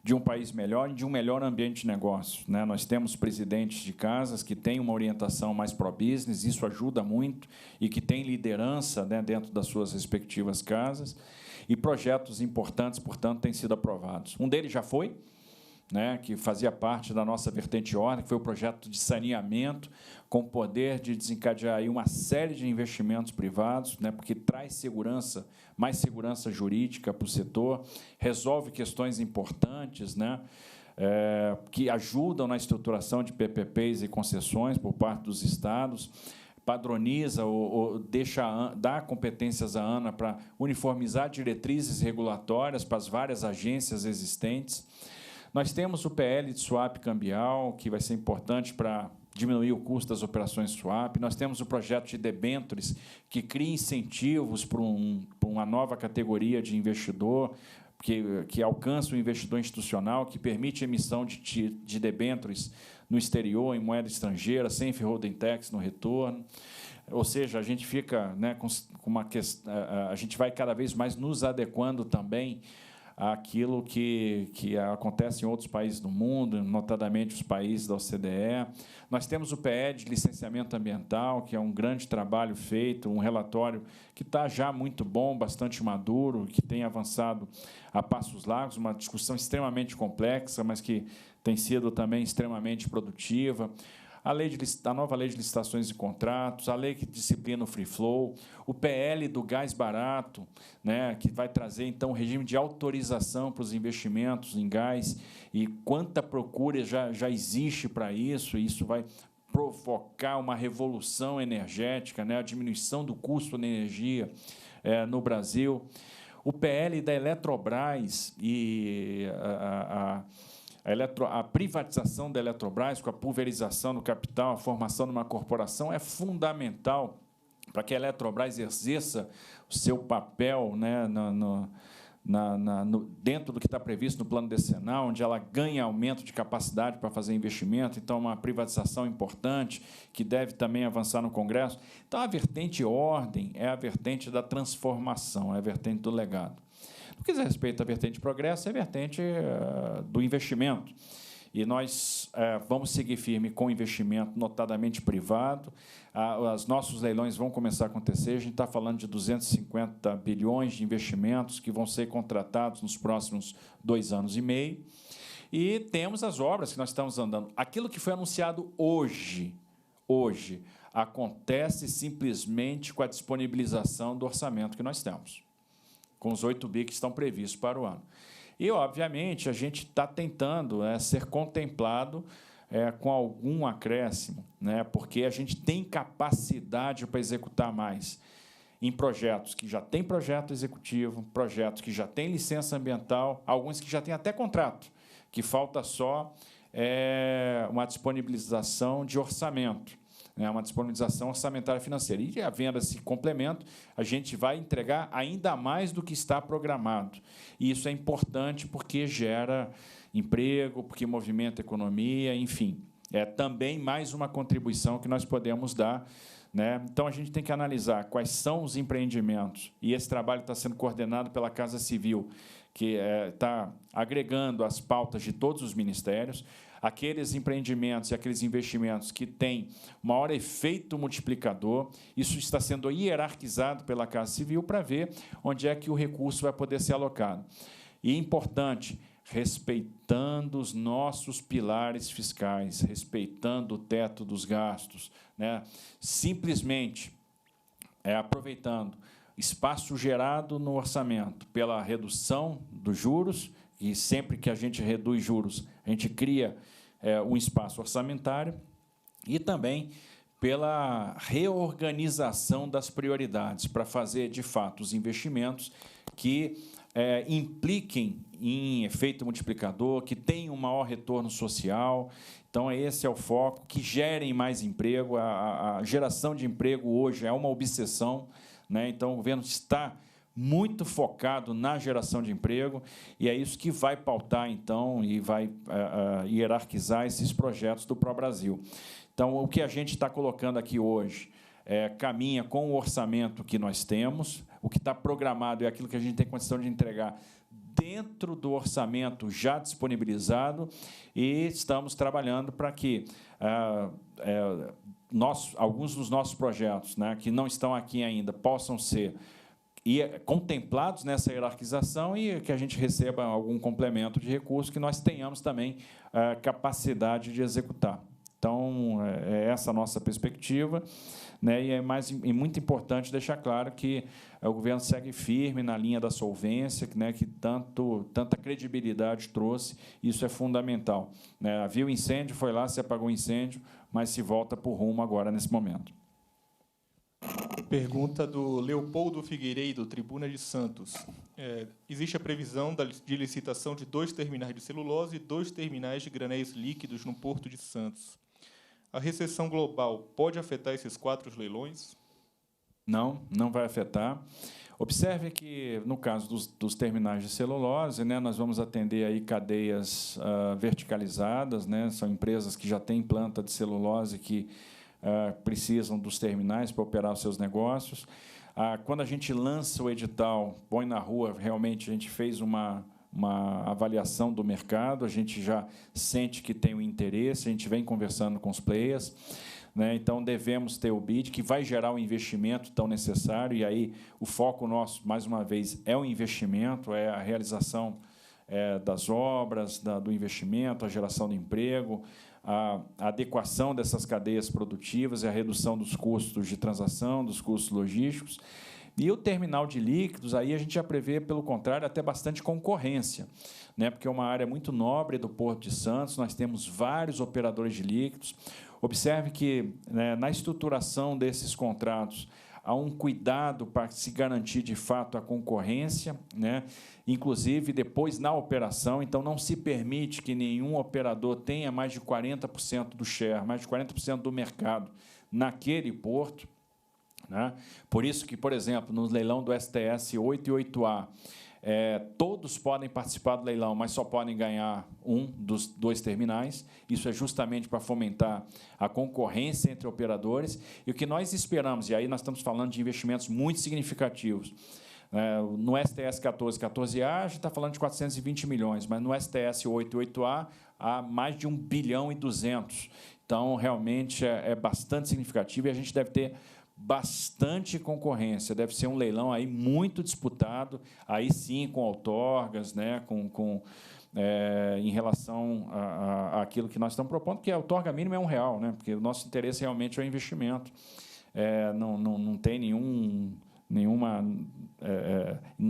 de um país melhor e de um melhor ambiente de negócio, né? Nós temos presidentes de casas que têm uma orientação mais pró-business, isso ajuda muito, e que têm liderança, né, dentro das suas respectivas casas, e projetos importantes, portanto, têm sido aprovados. Um deles já foi, né, que fazia parte da nossa vertente ordem, que foi o projeto de saneamento, com o poder de desencadear aí uma série de investimentos privados, né, porque traz segurança, mais segurança jurídica para o setor, resolve questões importantes, né, que ajudam na estruturação de PPPs e concessões por parte dos estados, padroniza ou dá competências à ANA para uniformizar diretrizes regulatórias para as várias agências existentes. Nós temos o PL de swap cambial, que vai ser importante para diminuir o custo das operações swap. Nós temos o projeto de debêntures, que cria incentivos para uma nova categoria de investidor, que alcança o investidor institucional, que permite a emissão de debêntures no exterior, em moeda estrangeira, sem withholding tax no retorno. Ou seja, a gente fica, né, com uma questão, a gente vai cada vez mais nos adequando também àquilo que acontece em outros países do mundo, notadamente os países da OCDE. Nós temos o PE de licenciamento ambiental, que é um grande trabalho feito, um relatório que está já muito bom, bastante maduro, que tem avançado a passos largos, uma discussão extremamente complexa, mas que tem sido também extremamente produtiva. A nova lei de licitações e contratos, a lei que disciplina o free flow, o PL do gás barato, né, que vai trazer, então, um regime de autorização para os investimentos em gás, e quanta procura já existe para isso, e isso vai provocar uma revolução energética, né, a diminuição do custo da energia no Brasil. O PL da Eletrobras e a privatização da Eletrobras, com a pulverização do capital, a formação de uma corporação, é fundamental para que a Eletrobras exerça o seu papel, né, dentro do que está previsto no plano decenal, onde ela ganha aumento de capacidade para fazer investimento. Então, uma privatização importante, que deve também avançar no Congresso. Então, a vertente ordem é a vertente da transformação, é a vertente do legado. No que diz respeito à vertente de progresso, é a vertente do investimento. E nós vamos seguir firme com o investimento, notadamente privado. Os nossos leilões vão começar a acontecer. A gente está falando de 250 bilhões de investimentos que vão ser contratados nos próximos 2 anos e meio. E temos as obras que nós estamos andando. Aquilo que foi anunciado hoje, acontece simplesmente com a disponibilização do orçamento que nós temos, com os 8 bi que estão previstos para o ano. E, obviamente, a gente está tentando ser contemplado com algum acréscimo, né, porque a gente tem capacidade para executar mais em projetos que já têm projeto executivo, projetos que já têm licença ambiental, alguns que já têm até contrato, que falta só uma disponibilização de orçamento, né, uma disponibilização orçamentária financeira. E, havendo esse complemento, a gente vai entregar ainda mais do que está programado. E isso é importante porque gera emprego, porque movimenta a economia, enfim. É também mais uma contribuição que nós podemos dar, né? Então, a gente tem que analisar quais são os empreendimentos, e esse trabalho está sendo coordenado pela Casa Civil, que está agregando as pautas de todos os ministérios, aqueles empreendimentos e aqueles investimentos que têm maior efeito multiplicador. Isso está sendo hierarquizado pela Casa Civil para ver onde é que o recurso vai poder ser alocado. E é importante, respeitando os nossos pilares fiscais, respeitando o teto dos gastos, né? Simplesmente aproveitando espaço gerado no orçamento pela redução dos juros, e sempre que a gente reduz juros, a gente cria um espaço orçamentário, e também pela reorganização das prioridades, para fazer, de fato, os investimentos que impliquem em efeito multiplicador, que tenham um maior retorno social. Então, esse é o foco, que gerem mais emprego. A geração de emprego hoje é uma obsessão, né? Então, o governo está muito focado na geração de emprego, e é isso que vai pautar, então, e vai hierarquizar esses projetos do Pró-Brasil. Então, o que a gente está colocando aqui hoje caminha com o orçamento que nós temos, o que está programado é aquilo que a gente tem condição de entregar dentro do orçamento já disponibilizado, e estamos trabalhando para que alguns dos nossos projetos, né, que não estão aqui ainda, possam ser contemplados nessa hierarquização, e que a gente receba algum complemento de recursos que nós tenhamos também capacidade de executar. Então, é essa a nossa perspectiva, né? E muito importante deixar claro que o governo segue firme na linha da solvência, né, que tanta credibilidade trouxe. Isso é fundamental, né? Havia o incêndio, foi lá, se apagou o incêndio, mas se volta para o rumo agora, nesse momento. Pergunta do Leopoldo Figueiredo, Tribuna de Santos. Existe a previsão de licitação de 2 terminais de celulose e 2 terminais de granéis líquidos no Porto de Santos. A recessão global pode afetar esses 4 leilões? Não, não vai afetar. Observe que, no caso dos terminais de celulose, né, nós vamos atender aí cadeias verticalizadas, né, são empresas que já têm planta de celulose que precisam dos terminais para operar os seus negócios. Quando a gente lança o edital, põe na rua, realmente a gente fez uma avaliação do mercado, a gente já sente que tem um interesse, a gente vem conversando com os players, né? Então, devemos ter o BID, que vai gerar o investimento tão necessário, e aí o foco nosso, mais uma vez, é o investimento, é a realização das obras, do investimento, a geração de emprego, a adequação dessas cadeias produtivas e a redução dos custos de transação, dos custos logísticos. E o terminal de líquidos, aí a gente já prevê, pelo contrário, até bastante concorrência, né? Porque é uma área muito nobre do Porto de Santos, nós temos vários operadores de líquidos. Observe que, né, na estruturação desses contratos, há um cuidado para se garantir, de fato, a concorrência, né? Inclusive, depois, na operação. Então, não se permite que nenhum operador tenha mais de 40% do share, mais de 40% do mercado naquele porto, né? Por isso que, por exemplo, no leilão do STS 8 e 8A, todos podem participar do leilão, mas só podem ganhar um dos 2 terminais. Isso é justamente para fomentar a concorrência entre operadores. E o que nós esperamos, e aí nós estamos falando de investimentos muito significativos, no STS 14 e 14A, a gente está falando de 420 milhões, mas no STS 8 e 8A, há mais de 1,2 bilhão. Então, realmente, é bastante significativo, e a gente deve ter bastante concorrência, deve ser um leilão aí muito disputado, aí sim com outorgas, né, em relação àquilo que nós estamos propondo, que a outorga mínima é R$1, né, porque o nosso interesse realmente é o investimento. Não tem nenhum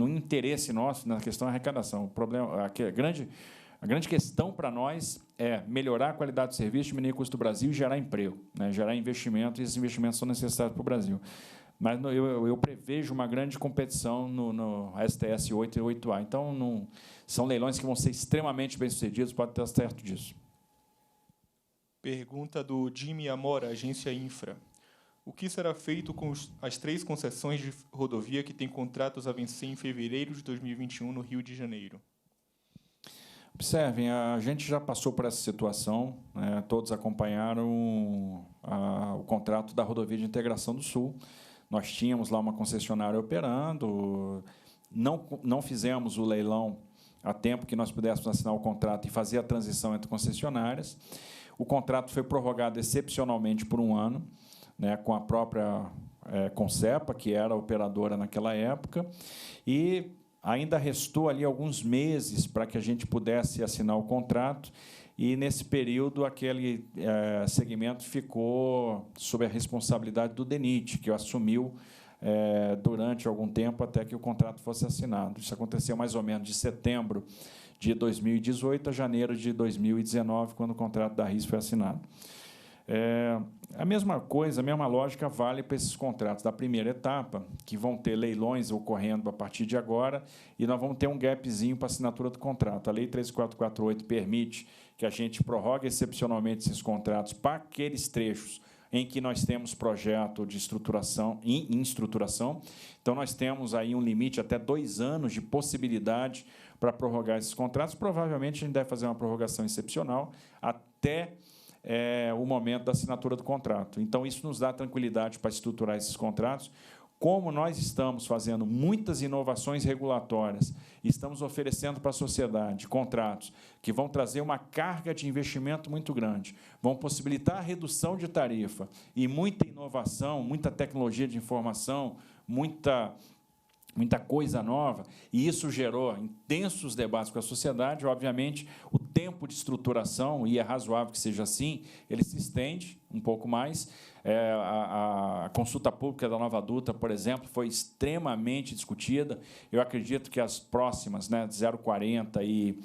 interesse nosso na questão da arrecadação. O problema, a grande questão para nós é melhorar a qualidade do serviço, diminuir o custo do Brasil e gerar emprego, né? Gerar investimento, e esses investimentos são necessários para o Brasil. mas eu prevejo uma grande competição no STS 8 e 8A. Então, são leilões que vão ser extremamente bem-sucedidos, pode ter certo disso. Pergunta do Jimmy Amora, Agência Infra. O que será feito com as 3 concessões de rodovia que têm contratos a vencer em fevereiro de 2021 no Rio de Janeiro? Observem, a gente já passou por essa situação, né, todos acompanharam o contrato da Rodovia de Integração do Sul. Nós tínhamos lá uma concessionária operando, não fizemos o leilão a tempo que nós pudéssemos assinar o contrato e fazer a transição entre concessionárias. O contrato foi prorrogado excepcionalmente por 1 ano, né, com a própria Concepa, que era a operadora naquela época, e ainda restou ali alguns meses para que a gente pudesse assinar o contrato, e, nesse período, aquele segmento ficou sob a responsabilidade do DENIT, que assumiu durante algum tempo até que o contrato fosse assinado. Isso aconteceu mais ou menos de setembro de 2018 a janeiro de 2019, quando o contrato da RIS foi assinado. A mesma coisa, a mesma lógica vale para esses contratos da primeira etapa, que vão ter leilões ocorrendo a partir de agora, e nós vamos ter um gapzinho para a assinatura do contrato. A Lei 13448 permite que a gente prorrogue excepcionalmente esses contratos para aqueles trechos em que nós temos projeto de estruturação, em estruturação. Então, nós temos aí um limite até 2 anos de possibilidade para prorrogar esses contratos. Provavelmente, a gente deve fazer uma prorrogação excepcional até o momento da assinatura do contrato. Então, isso nos dá tranquilidade para estruturar esses contratos. Como nós estamos fazendo muitas inovações regulatórias, estamos oferecendo para a sociedade contratos que vão trazer uma carga de investimento muito grande, vão possibilitar a redução de tarifa e muita inovação, muita tecnologia de informação, muita coisa nova, e isso gerou intensos debates com a sociedade. Obviamente, o tempo de estruturação, e é razoável que seja assim, ele se estende um pouco mais. A consulta pública da Nova Dutra, por exemplo, foi extremamente discutida. Eu acredito que as próximas, né, 040 e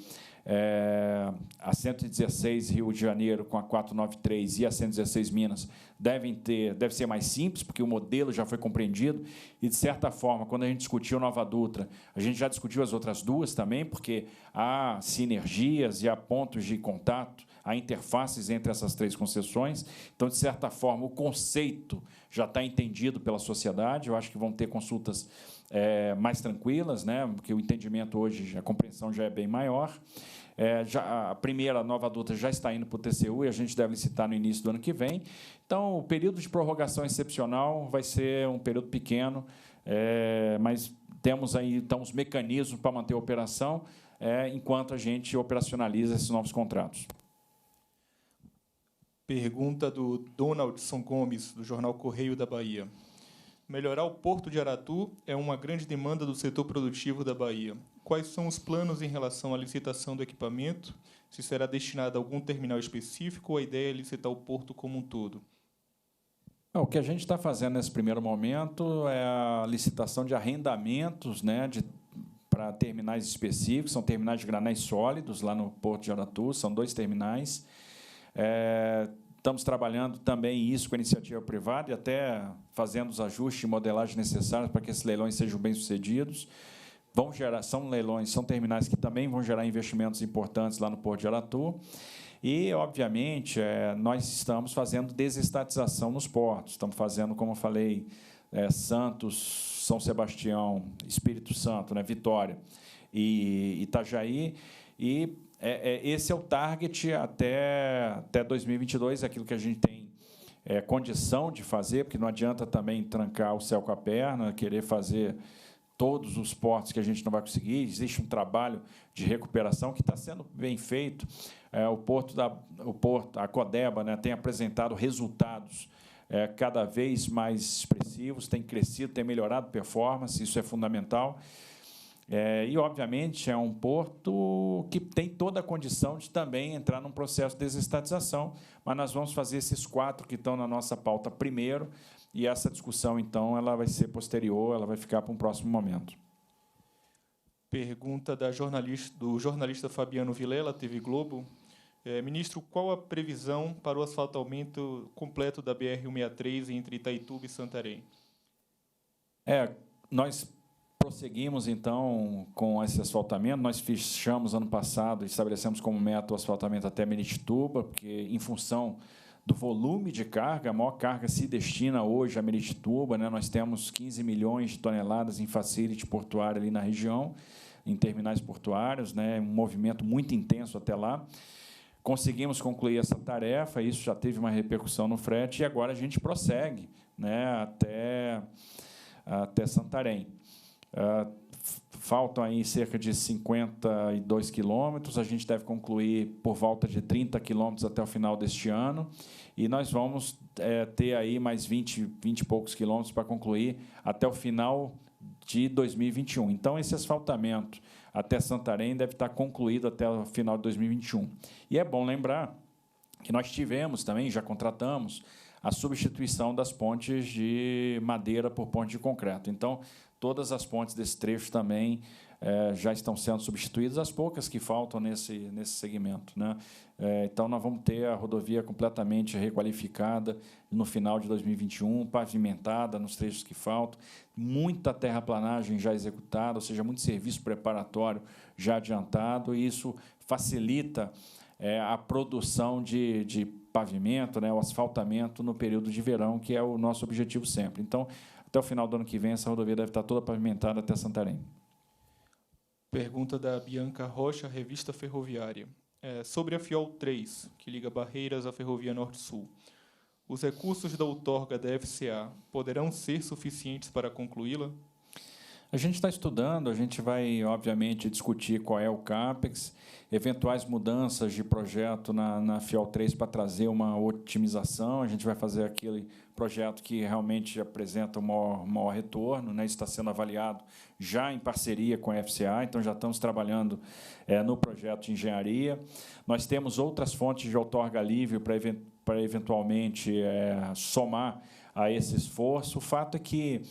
a 116 Rio de Janeiro com a 493 e a 116 Minas deve ser mais simples, porque o modelo já foi compreendido e, de certa forma, quando a gente discutiu Nova Dutra, a gente já discutiu as outras 2 também, porque há sinergias e há pontos de contato, há interfaces entre essas 3 concessões. Então, de certa forma, o conceito já está entendido pela sociedade. Eu acho que vão ter consultas mais tranquilas, né, porque o entendimento hoje, a compreensão já é bem maior. A primeira Nova Dutra já está indo para o TCU e a gente deve licitar no início do ano que vem. Então, o período de prorrogação excepcional vai ser um período pequeno, mas temos aí, então, os mecanismos para manter a operação enquanto a gente operacionaliza esses novos contratos. Pergunta do Donaldson Gomes, do jornal Correio da Bahia. Melhorar o Porto de Aratu é uma grande demanda do setor produtivo da Bahia. Quais são os planos em relação à licitação do equipamento? Se será destinado a algum terminal específico ou a ideia é licitar o porto como um todo? O que a gente está fazendo nesse primeiro momento é a licitação de arrendamentos, né, para terminais específicos. São terminais de granéis sólidos lá no Porto de Aratu, são 2 terminais. Estamos trabalhando também isso com a iniciativa privada e até fazendo os ajustes e modelagem necessários para que esses leilões sejam bem-sucedidos. São leilões, são terminais que também vão gerar investimentos importantes lá no Porto de Aratu. E, obviamente, nós estamos fazendo desestatização nos portos. Estamos fazendo, como eu falei, Santos, São Sebastião, Espírito Santo, né, Vitória e Itajaí. E esse é o target até 2022, aquilo que a gente tem condição de fazer, porque não adianta também trancar o céu com a perna, querer fazer todos os portos que a gente não vai conseguir. Existe um trabalho de recuperação que está sendo bem feito. A Codeba, né, tem apresentado resultados cada vez mais expressivos, tem crescido, tem melhorado a performance, isso é fundamental. E, obviamente, é um porto que tem toda a condição de também entrar num processo de desestatização, mas nós vamos fazer esses 4 que estão na nossa pauta primeiro, e essa discussão, então, ela vai ser posterior, ela vai ficar para um próximo momento. Pergunta do jornalista Fabiano Vilela, TV Globo. Ministro, qual a previsão para o asfaltamento completo da BR-163 entre Itaituba e Santarém? Nós prosseguimos, então, com esse asfaltamento. Nós fechamos ano passado, estabelecemos como meta o asfaltamento até Meritituba, porque, em função do volume de carga, a maior carga se destina hoje a Meritituba, né? Nós temos 15 milhões de toneladas em facility portuária ali na região, em terminais portuários, né? Um movimento muito intenso até lá. Conseguimos concluir essa tarefa, isso já teve uma repercussão no frete, e agora a gente prossegue, né? até Santarém. Faltam aí cerca de 52 quilômetros, a gente deve concluir por volta de 30 quilômetros até o final deste ano, e nós vamos ter aí mais 20 e poucos quilômetros para concluir até o final de 2021. Então, esse asfaltamento até Santarém deve estar concluído até o final de 2021. E é bom lembrar que nós tivemos também, já contratamos, a substituição das pontes de madeira por ponte de concreto. Então, todas as pontes desse trecho também já estão sendo substituídas, as poucas que faltam nesse segmento, né? Então, nós vamos ter a rodovia completamente requalificada no final de 2021, pavimentada nos trechos que faltam, muita terraplanagem já executada, ou seja, muito serviço preparatório já adiantado, e isso facilita a produção de pavimento, né, o asfaltamento no período de verão, que é o nosso objetivo sempre. Então, até o final do ano que vem, essa rodovia deve estar toda pavimentada até Santarém. Pergunta da Bianca Rocha, Revista Ferroviária. Sobre a FIOL 3, que liga Barreiras à Ferrovia Norte-Sul, os recursos da outorga da FCA poderão ser suficientes para concluí-la? A gente está estudando, a gente vai, obviamente, discutir qual é o CAPEX, eventuais mudanças de projeto na FIOL 3 para trazer uma otimização. A gente vai fazer aquele projeto que realmente apresenta um maior retorno, né? Isso está sendo avaliado já em parceria com a FCA, então já estamos trabalhando no projeto de engenharia. Nós temos outras fontes de outorga livre para eventualmente somar a esse esforço. O fato é que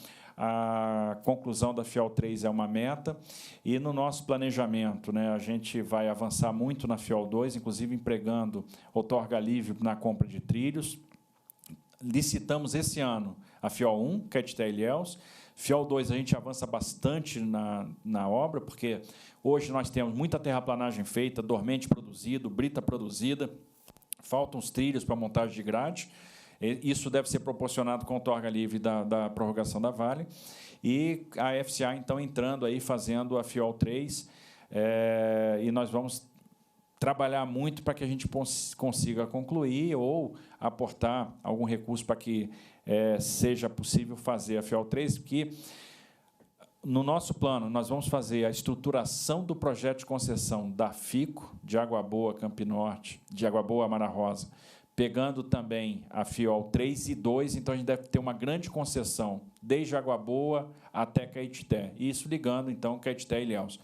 a conclusão da FIOL 3 é uma meta, e no nosso planejamento, né, a gente vai avançar muito na FIOL 2, inclusive empregando outorga livre na compra de trilhos. Licitamos esse ano a FIOL 1, Caetité e Ilhéus. FIOL 2 a gente avança bastante na obra, porque hoje nós temos muita terraplanagem feita, dormente produzido, brita produzida, faltam os trilhos para montagem de grade. Isso deve ser proporcionado com a outorga livre da prorrogação da Vale. E a FCA, então, entrando aí, fazendo a FIOL 3, e nós vamos trabalhar muito para que a gente consiga concluir ou aportar algum recurso para que seja possível fazer a FIOL 3, porque, no nosso plano, nós vamos fazer a estruturação do projeto de concessão da FICO, de Água Boa, Campinorte, de Água Boa, Mara Rosa, pegando também a FIOL 3 e 2, então a gente deve ter uma grande concessão, desde Água Boa até Caetité, isso ligando, então, Caetité e Ilhéus.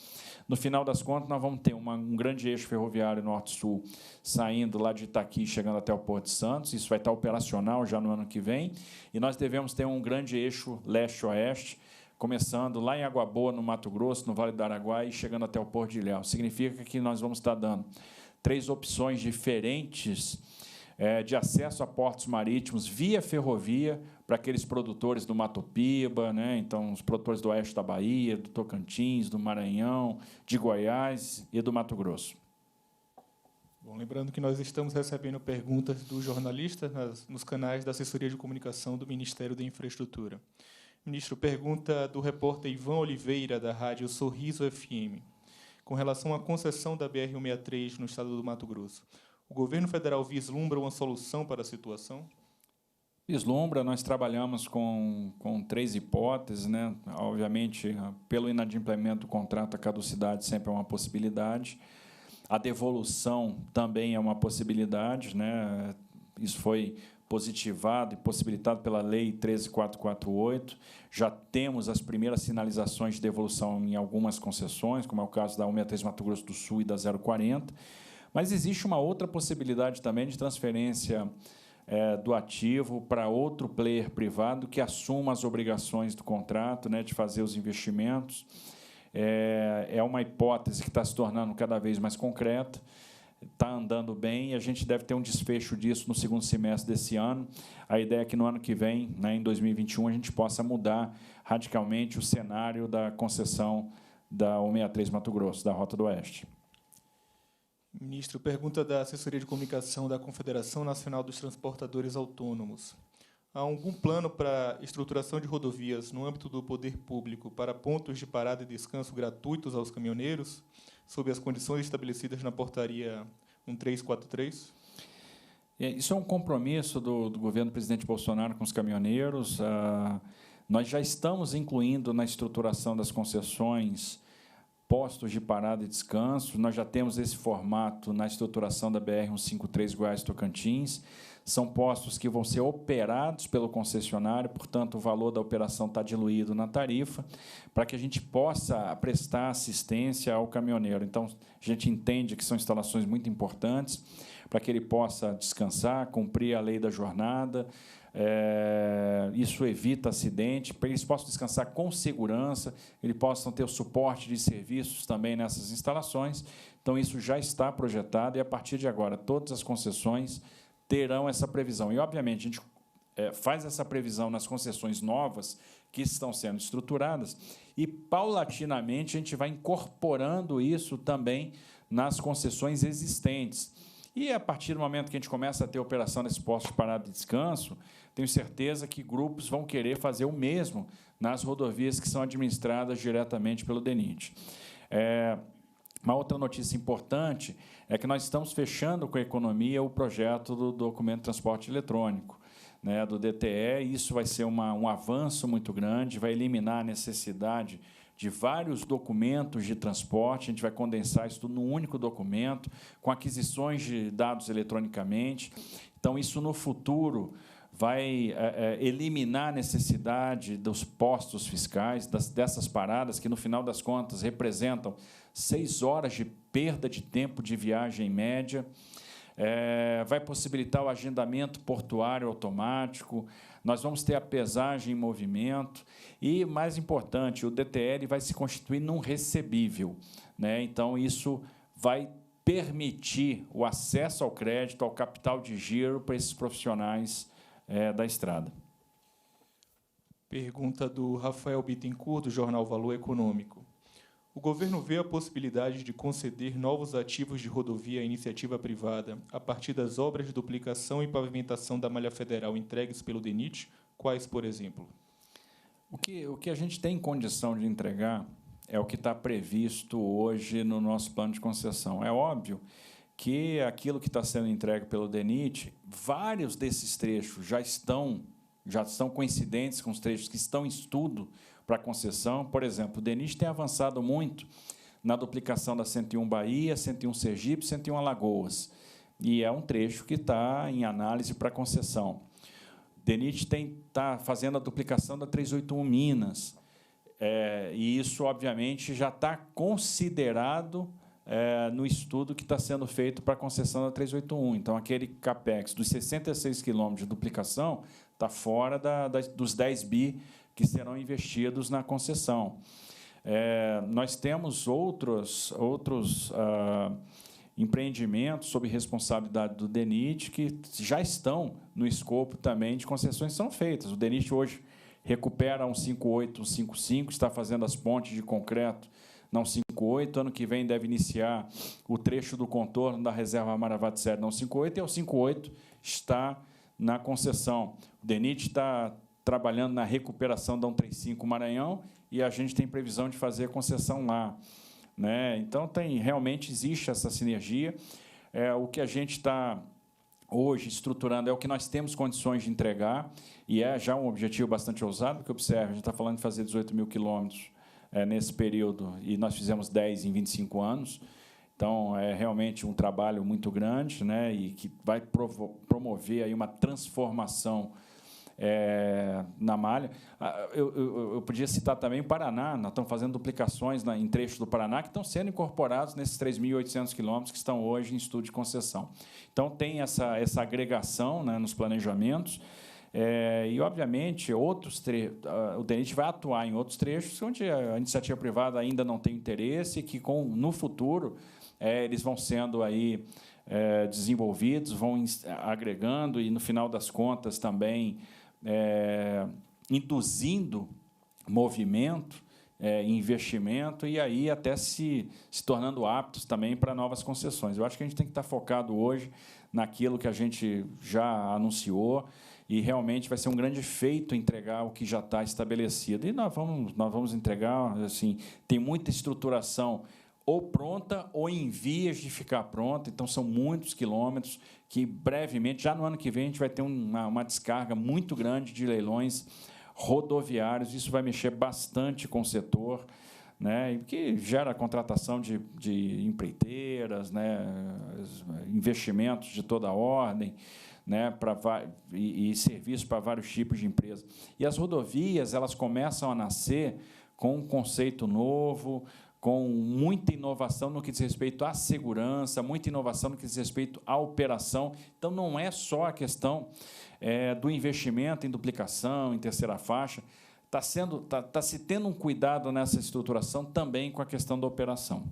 No final das contas, nós vamos ter um grande eixo ferroviário norte-sul, saindo lá de Itaqui, chegando até o Porto de Santos, isso vai estar operacional já no ano que vem, e nós devemos ter um grande eixo leste-oeste, começando lá em Água Boa, no Mato Grosso, no Vale do Araguaia, e chegando até o Porto de Ilhéus. Significa que nós vamos estar dando 3 opções diferentes de acesso a portos marítimos via ferrovia para aqueles produtores do Mato Piba, né? Então, os produtores do oeste da Bahia, do Tocantins, do Maranhão, de Goiás e do Mato Grosso. Bom, lembrando que nós estamos recebendo perguntas dos jornalistas nos canais da Assessoria de Comunicação do Ministério da Infraestrutura. Ministro, pergunta do repórter Ivan Oliveira, da rádio Sorriso FM, com relação à concessão da BR-163 no estado do Mato Grosso. O governo federal vislumbra uma solução para a situação? Vislumbra, nós trabalhamos com 3 hipóteses, né? Obviamente, pelo inadimplemento do contrato, a caducidade sempre é uma possibilidade. A devolução também é uma possibilidade, né? Isso foi positivado e possibilitado pela Lei 13.448. Já temos as primeiras sinalizações de devolução em algumas concessões, como é o caso da 163 Mato Grosso do Sul e da 040. Mas existe uma outra possibilidade também de transferência do ativo para outro player privado que assuma as obrigações do contrato, né, de fazer os investimentos. É uma hipótese que está se tornando cada vez mais concreta. está andando bem e a gente deve ter um desfecho disso no segundo semestre desse ano. A ideia é que no ano que vem, né, em 2021, a gente possa mudar radicalmente o cenário da concessão da 163 Mato Grosso, da Rota do Oeste. Ministro, pergunta da Assessoria de Comunicação da Confederação Nacional dos Transportadores Autônomos. Há algum plano para estruturação de rodovias no âmbito do poder público para pontos de parada e descanso gratuitos aos caminhoneiros, sob as condições estabelecidas na portaria 1343? Isso é um compromisso do governo do presidente Bolsonaro com os caminhoneiros. Nós já estamos incluindo na estruturação das concessões postos de parada e descanso. Nós já temos esse formato na estruturação da BR-153 Goiás-Tocantins. São postos que vão ser operados pelo concessionário, portanto, o valor da operação está diluído na tarifa, para que a gente possa prestar assistência ao caminhoneiro. Então, a gente entende que são instalações muito importantes para que ele possa descansar, cumprir a lei da jornada. Isso evita acidente, para que eles possam descansar com segurança, eles possam ter o suporte de serviços também nessas instalações. Então, isso já está projetado e, a partir de agora, todas as concessões terão essa previsão. E, obviamente, a gente faz essa previsão nas concessões novas que estão sendo estruturadas e, paulatinamente, a gente vai incorporando isso também nas concessões existentes. E, a partir do momento que a gente começa a ter operação nesses postos de parada e descanso, tenho certeza que grupos vão querer fazer o mesmo nas rodovias que são administradas diretamente pelo DENIT. Uma outra notícia importante é que nós estamos fechando com a economia o projeto do documento de transporte eletrônico, né, do DTE. Isso vai ser um avanço muito grande, vai eliminar a necessidade de vários documentos de transporte. A gente vai condensar isso tudo num único documento, com aquisições de dados eletronicamente. Então, isso, no futuro, vai eliminar a necessidade dos postos fiscais, dessas paradas, que, no final das contas, representam 6 horas de perda de tempo de viagem em média. Vai possibilitar o agendamento portuário automático. Nós vamos ter a pesagem em movimento e, mais importante, o DTL vai se constituir num recebível, né? Então, isso vai permitir o acesso ao crédito, ao capital de giro para esses profissionais da estrada. Pergunta do Rafael Bittencourt, do jornal Valor Econômico. O governo vê a possibilidade de conceder novos ativos de rodovia à iniciativa privada a partir das obras de duplicação e pavimentação da malha federal entregues pelo DENIT? Quais, por exemplo? O que a gente tem condição de entregar é o que está previsto hoje no nosso plano de concessão. É óbvio que aquilo que está sendo entregue pelo DENIT, vários desses trechos já são coincidentes com os trechos que estão em estudo para concessão. Por exemplo, o DENIT tem avançado muito na duplicação da 101 Bahia, 101 Sergipe, 101 Alagoas, e é um trecho que está em análise para concessão. O DENIT está fazendo a duplicação da 381 Minas, e isso, obviamente, já está considerado no estudo que está sendo feito para a concessão da 381. Então, aquele CAPEX dos 66 quilômetros de duplicação está fora dos 10 bi que serão investidos na concessão. Nós temos outros empreendimentos sob responsabilidade do DENIT que já estão no escopo também de concessões que são feitas. O DENIT hoje recupera a 158, 155, está fazendo as pontes de concreto na 158, ano que vem deve iniciar o trecho do contorno da reserva Maravatseri na 158, e a 158 está na concessão. O DENIT está trabalhando na recuperação da 135 Maranhão e a gente tem previsão de fazer a concessão lá, né? Então, realmente existe essa sinergia. O que a gente está hoje estruturando é o que nós temos condições de entregar, e é já um objetivo bastante ousado, porque, observe, a gente está falando de fazer 18 mil quilômetros nesse período, e nós fizemos 10 em 25 anos. Então, é realmente um trabalho muito grande, né, e que vai promover aí uma transformação na malha. Eu podia citar também o Paraná. Nós estamos fazendo duplicações em trechos do Paraná que estão sendo incorporados nesses 3.800 quilômetros que estão hoje em estudo de concessão. Então, tem essa agregação, né, nos planejamentos. E, obviamente, o DENIT vai atuar em outros trechos onde a iniciativa privada ainda não tem interesse e que, no futuro, eles vão sendo aí desenvolvidos, vão agregando e, no final das contas, também induzindo movimento, investimento, e aí até se tornando aptos também para novas concessões. Eu acho que a gente tem que estar focado hoje naquilo que a gente já anunciou, e realmente vai ser um grande feito entregar o que já está estabelecido. E nós vamos entregar, assim, tem muita estruturação ou pronta ou em vias de ficar pronta, então são muitos quilômetros que brevemente, já no ano que vem, a gente vai ter uma descarga muito grande de leilões rodoviários. Isso vai mexer bastante com o setor, né, que gera contratação de empreiteiras, né, investimentos de toda ordem, né, e serviços para vários tipos de empresas. E as rodovias, elas começam a nascer com um conceito novo, com muita inovação no que diz respeito à segurança, muita inovação no que diz respeito à operação. Então, não é só a questão do investimento em duplicação, em terceira faixa, está se tendo um cuidado nessa estruturação também com a questão da operação.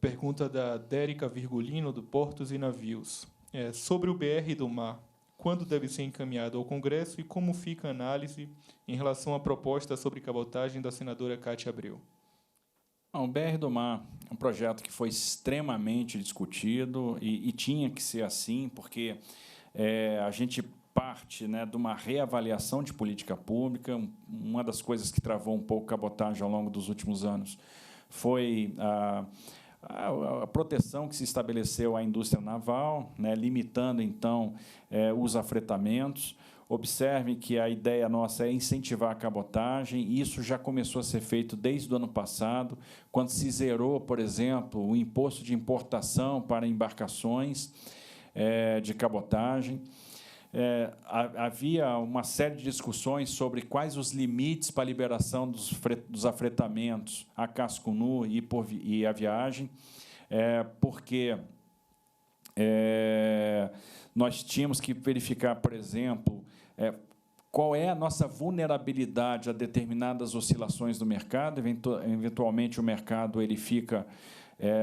Pergunta da Dérica Virgulino, do Portos e Navios. Sobre o BR do Mar, quando deve ser encaminhado ao Congresso e como fica a análise em relação à proposta sobre cabotagem da senadora Cátia Abreu? O BR do Mar é um projeto que foi extremamente discutido e tinha que ser assim, porque a gente parte, né, de uma reavaliação de política pública. Uma das coisas que travou um pouco a cabotagem ao longo dos últimos anos foi a proteção que se estabeleceu à indústria naval, né, limitando, então, os afretamentos. Observem que a ideia nossa é incentivar a cabotagem, e isso já começou a ser feito desde o ano passado, quando se zerou, por exemplo, o imposto de importação para embarcações de cabotagem. Havia uma série de discussões sobre quais os limites para a liberação dos afretamentos a casco nu e a viagem, porque nós tínhamos que verificar, por exemplo, qual é a nossa vulnerabilidade a determinadas oscilações do mercado. Eventualmente, o mercado ele fica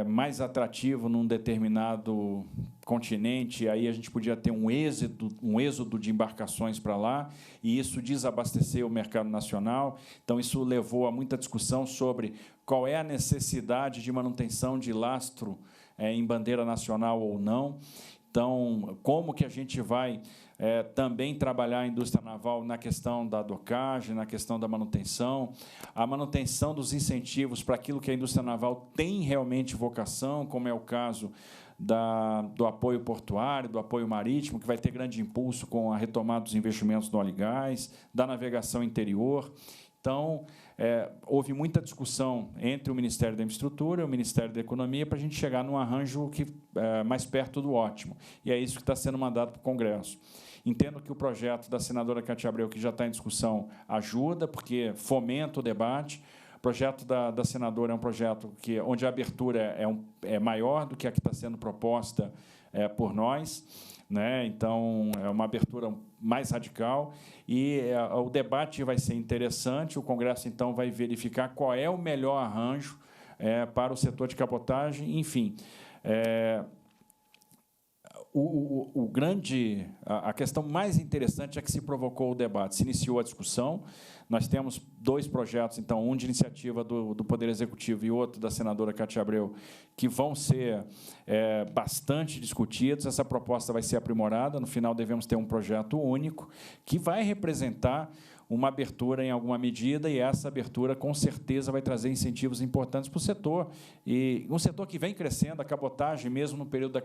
mais atrativo num determinado continente, e aí a gente podia ter um êxodo de embarcações para lá, e isso desabasteceu o mercado nacional. Então, isso levou a muita discussão sobre qual é a necessidade de manutenção de lastro em bandeira nacional ou não. Então, como que a gente vai também trabalhar a indústria naval na questão da docagem, na questão da manutenção, a manutenção dos incentivos para aquilo que a indústria naval tem realmente vocação, como é o caso do apoio portuário, do apoio marítimo, que vai ter grande impulso com a retomada dos investimentos no óleo e gás, da navegação interior. Então, houve muita discussão entre o Ministério da Infraestrutura e o Ministério da Economia para a gente chegar num arranjo mais perto do ótimo. E é isso que está sendo mandado para o Congresso. Entendo que o projeto da senadora Cátia Abreu, que já está em discussão, ajuda, porque fomenta o debate. O projeto da senadora é um projeto onde a abertura é maior do que a que está sendo proposta por nós, né? Então, é uma abertura mais radical, e o debate vai ser interessante. O Congresso, então, vai verificar qual é o melhor arranjo para o setor de cabotagem. Enfim, a questão mais interessante é que se provocou o debate, se iniciou a discussão. Nós temos dois projetos, então, um de iniciativa do Poder Executivo e outro da senadora Cátia Abreu, que vão ser bastante discutidos. Essa proposta vai ser aprimorada. No final, devemos ter um projeto único que vai representar uma abertura em alguma medida, e essa abertura, com certeza, vai trazer incentivos importantes para o setor. E um setor que vem crescendo, a cabotagem, mesmo no período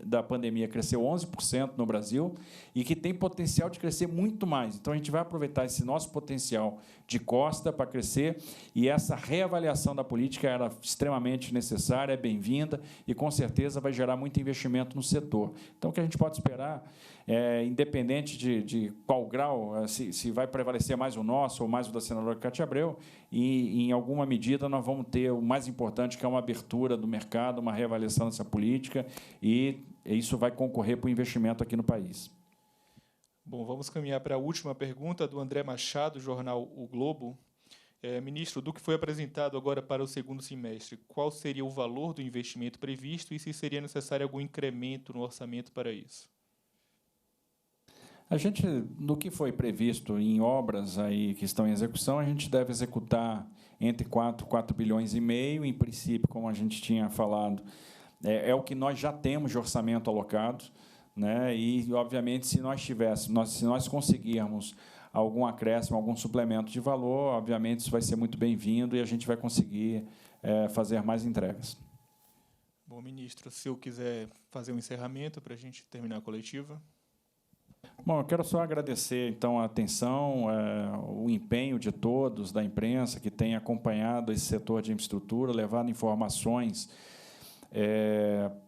da pandemia, cresceu 11% no Brasil, e que tem potencial de crescer muito mais. Então, a gente vai aproveitar esse nosso potencial de costa para crescer, e essa reavaliação da política era extremamente necessária, é bem-vinda, e, com certeza, vai gerar muito investimento no setor. Então, o que a gente pode esperar, independente de qual grau, se vai prevalecer mais o nosso ou mais o da senadora Cátia Abreu, e, em alguma medida, nós vamos ter o mais importante, que é uma abertura do mercado, uma reavaliação dessa política, e isso vai concorrer para o investimento aqui no país. Bom, vamos caminhar para a última pergunta, do André Machado, jornal O Globo. Ministro, do que foi apresentado agora para o segundo semestre, qual seria o valor do investimento previsto e se seria necessário algum incremento no orçamento para isso? A gente, do que foi previsto em obras aí que estão em execução, a gente deve executar entre 4 bilhões e meio, em princípio, como a gente tinha falado, é o que nós já temos de orçamento alocado, né? E, obviamente, se nós conseguirmos algum acréscimo, algum suplemento de valor, obviamente, isso vai ser muito bem-vindo e a gente vai conseguir fazer mais entregas. Bom, ministro, se eu quiser fazer um encerramento para a gente terminar a coletiva. Bom, eu quero só agradecer, então, a atenção, o empenho de todos da imprensa que tem acompanhado esse setor de infraestrutura, levado informações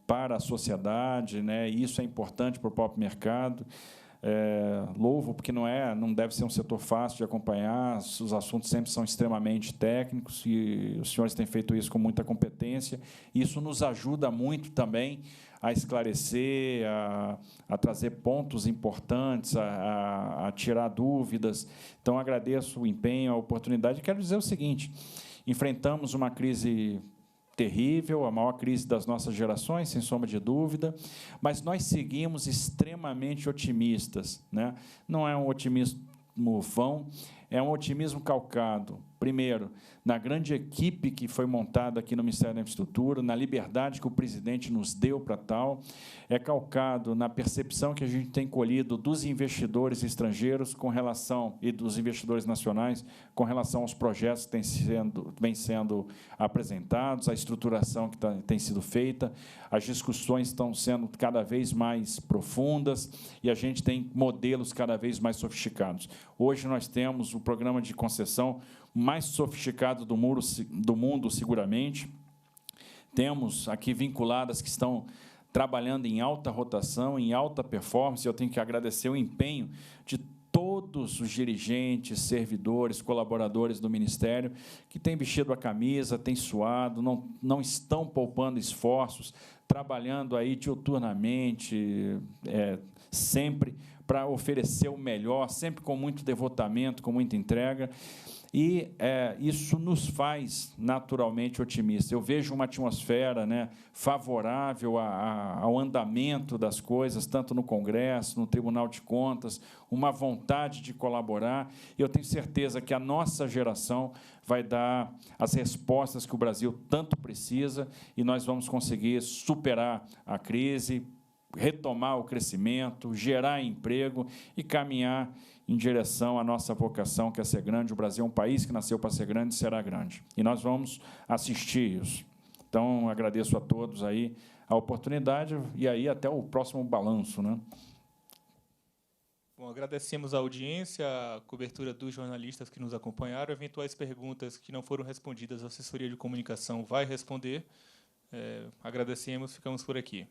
para a sociedade, né? E isso é importante para o próprio mercado. Louvo, porque não deve ser um setor fácil de acompanhar, os assuntos sempre são extremamente técnicos e os senhores têm feito isso com muita competência. Isso nos ajuda muito também a esclarecer, a trazer pontos importantes, a tirar dúvidas. Então, agradeço o empenho, a oportunidade. Quero dizer o seguinte, enfrentamos uma crise terrível, a maior crise das nossas gerações, sem sombra de dúvida, mas nós seguimos extremamente otimistas, né? Não é um otimismo vão, é um otimismo calcado, primeiro, na grande equipe que foi montada aqui no Ministério da Infraestrutura, na liberdade que o presidente nos deu para tal, é calcado na percepção que a gente tem colhido dos investidores estrangeiros com relação, e dos investidores nacionais, com relação aos projetos que vêm sendo apresentados, a estruturação que tem sido feita, as discussões estão sendo cada vez mais profundas e a gente tem modelos cada vez mais sofisticados. Hoje nós temos o programa de concessão mais sofisticado do mundo, seguramente. Temos aqui vinculadas que estão trabalhando em alta rotação, em alta performance. Eu tenho que agradecer o empenho de todos os dirigentes, servidores, colaboradores do Ministério, que têm vestido a camisa, têm suado, não estão poupando esforços, trabalhando aí diuturnamente, sempre para oferecer o melhor, sempre com muito devotamento, com muita entrega. E isso nos faz naturalmente otimistas. Eu vejo uma atmosfera, né, favorável ao andamento das coisas, tanto no Congresso, no Tribunal de Contas, uma vontade de colaborar. E eu tenho certeza que a nossa geração vai dar as respostas que o Brasil tanto precisa e nós vamos conseguir superar a crise, retomar o crescimento, gerar emprego e caminhar em direção à nossa vocação, que é ser grande. O Brasil é um país que nasceu para ser grande e será grande. E nós vamos assistir isso. Então, agradeço a todos aí a oportunidade e aí até o próximo balanço, né? Bom, agradecemos a audiência, a cobertura dos jornalistas que nos acompanharam. Eventuais perguntas que não foram respondidas, a assessoria de comunicação vai responder. Agradecemos, ficamos por aqui.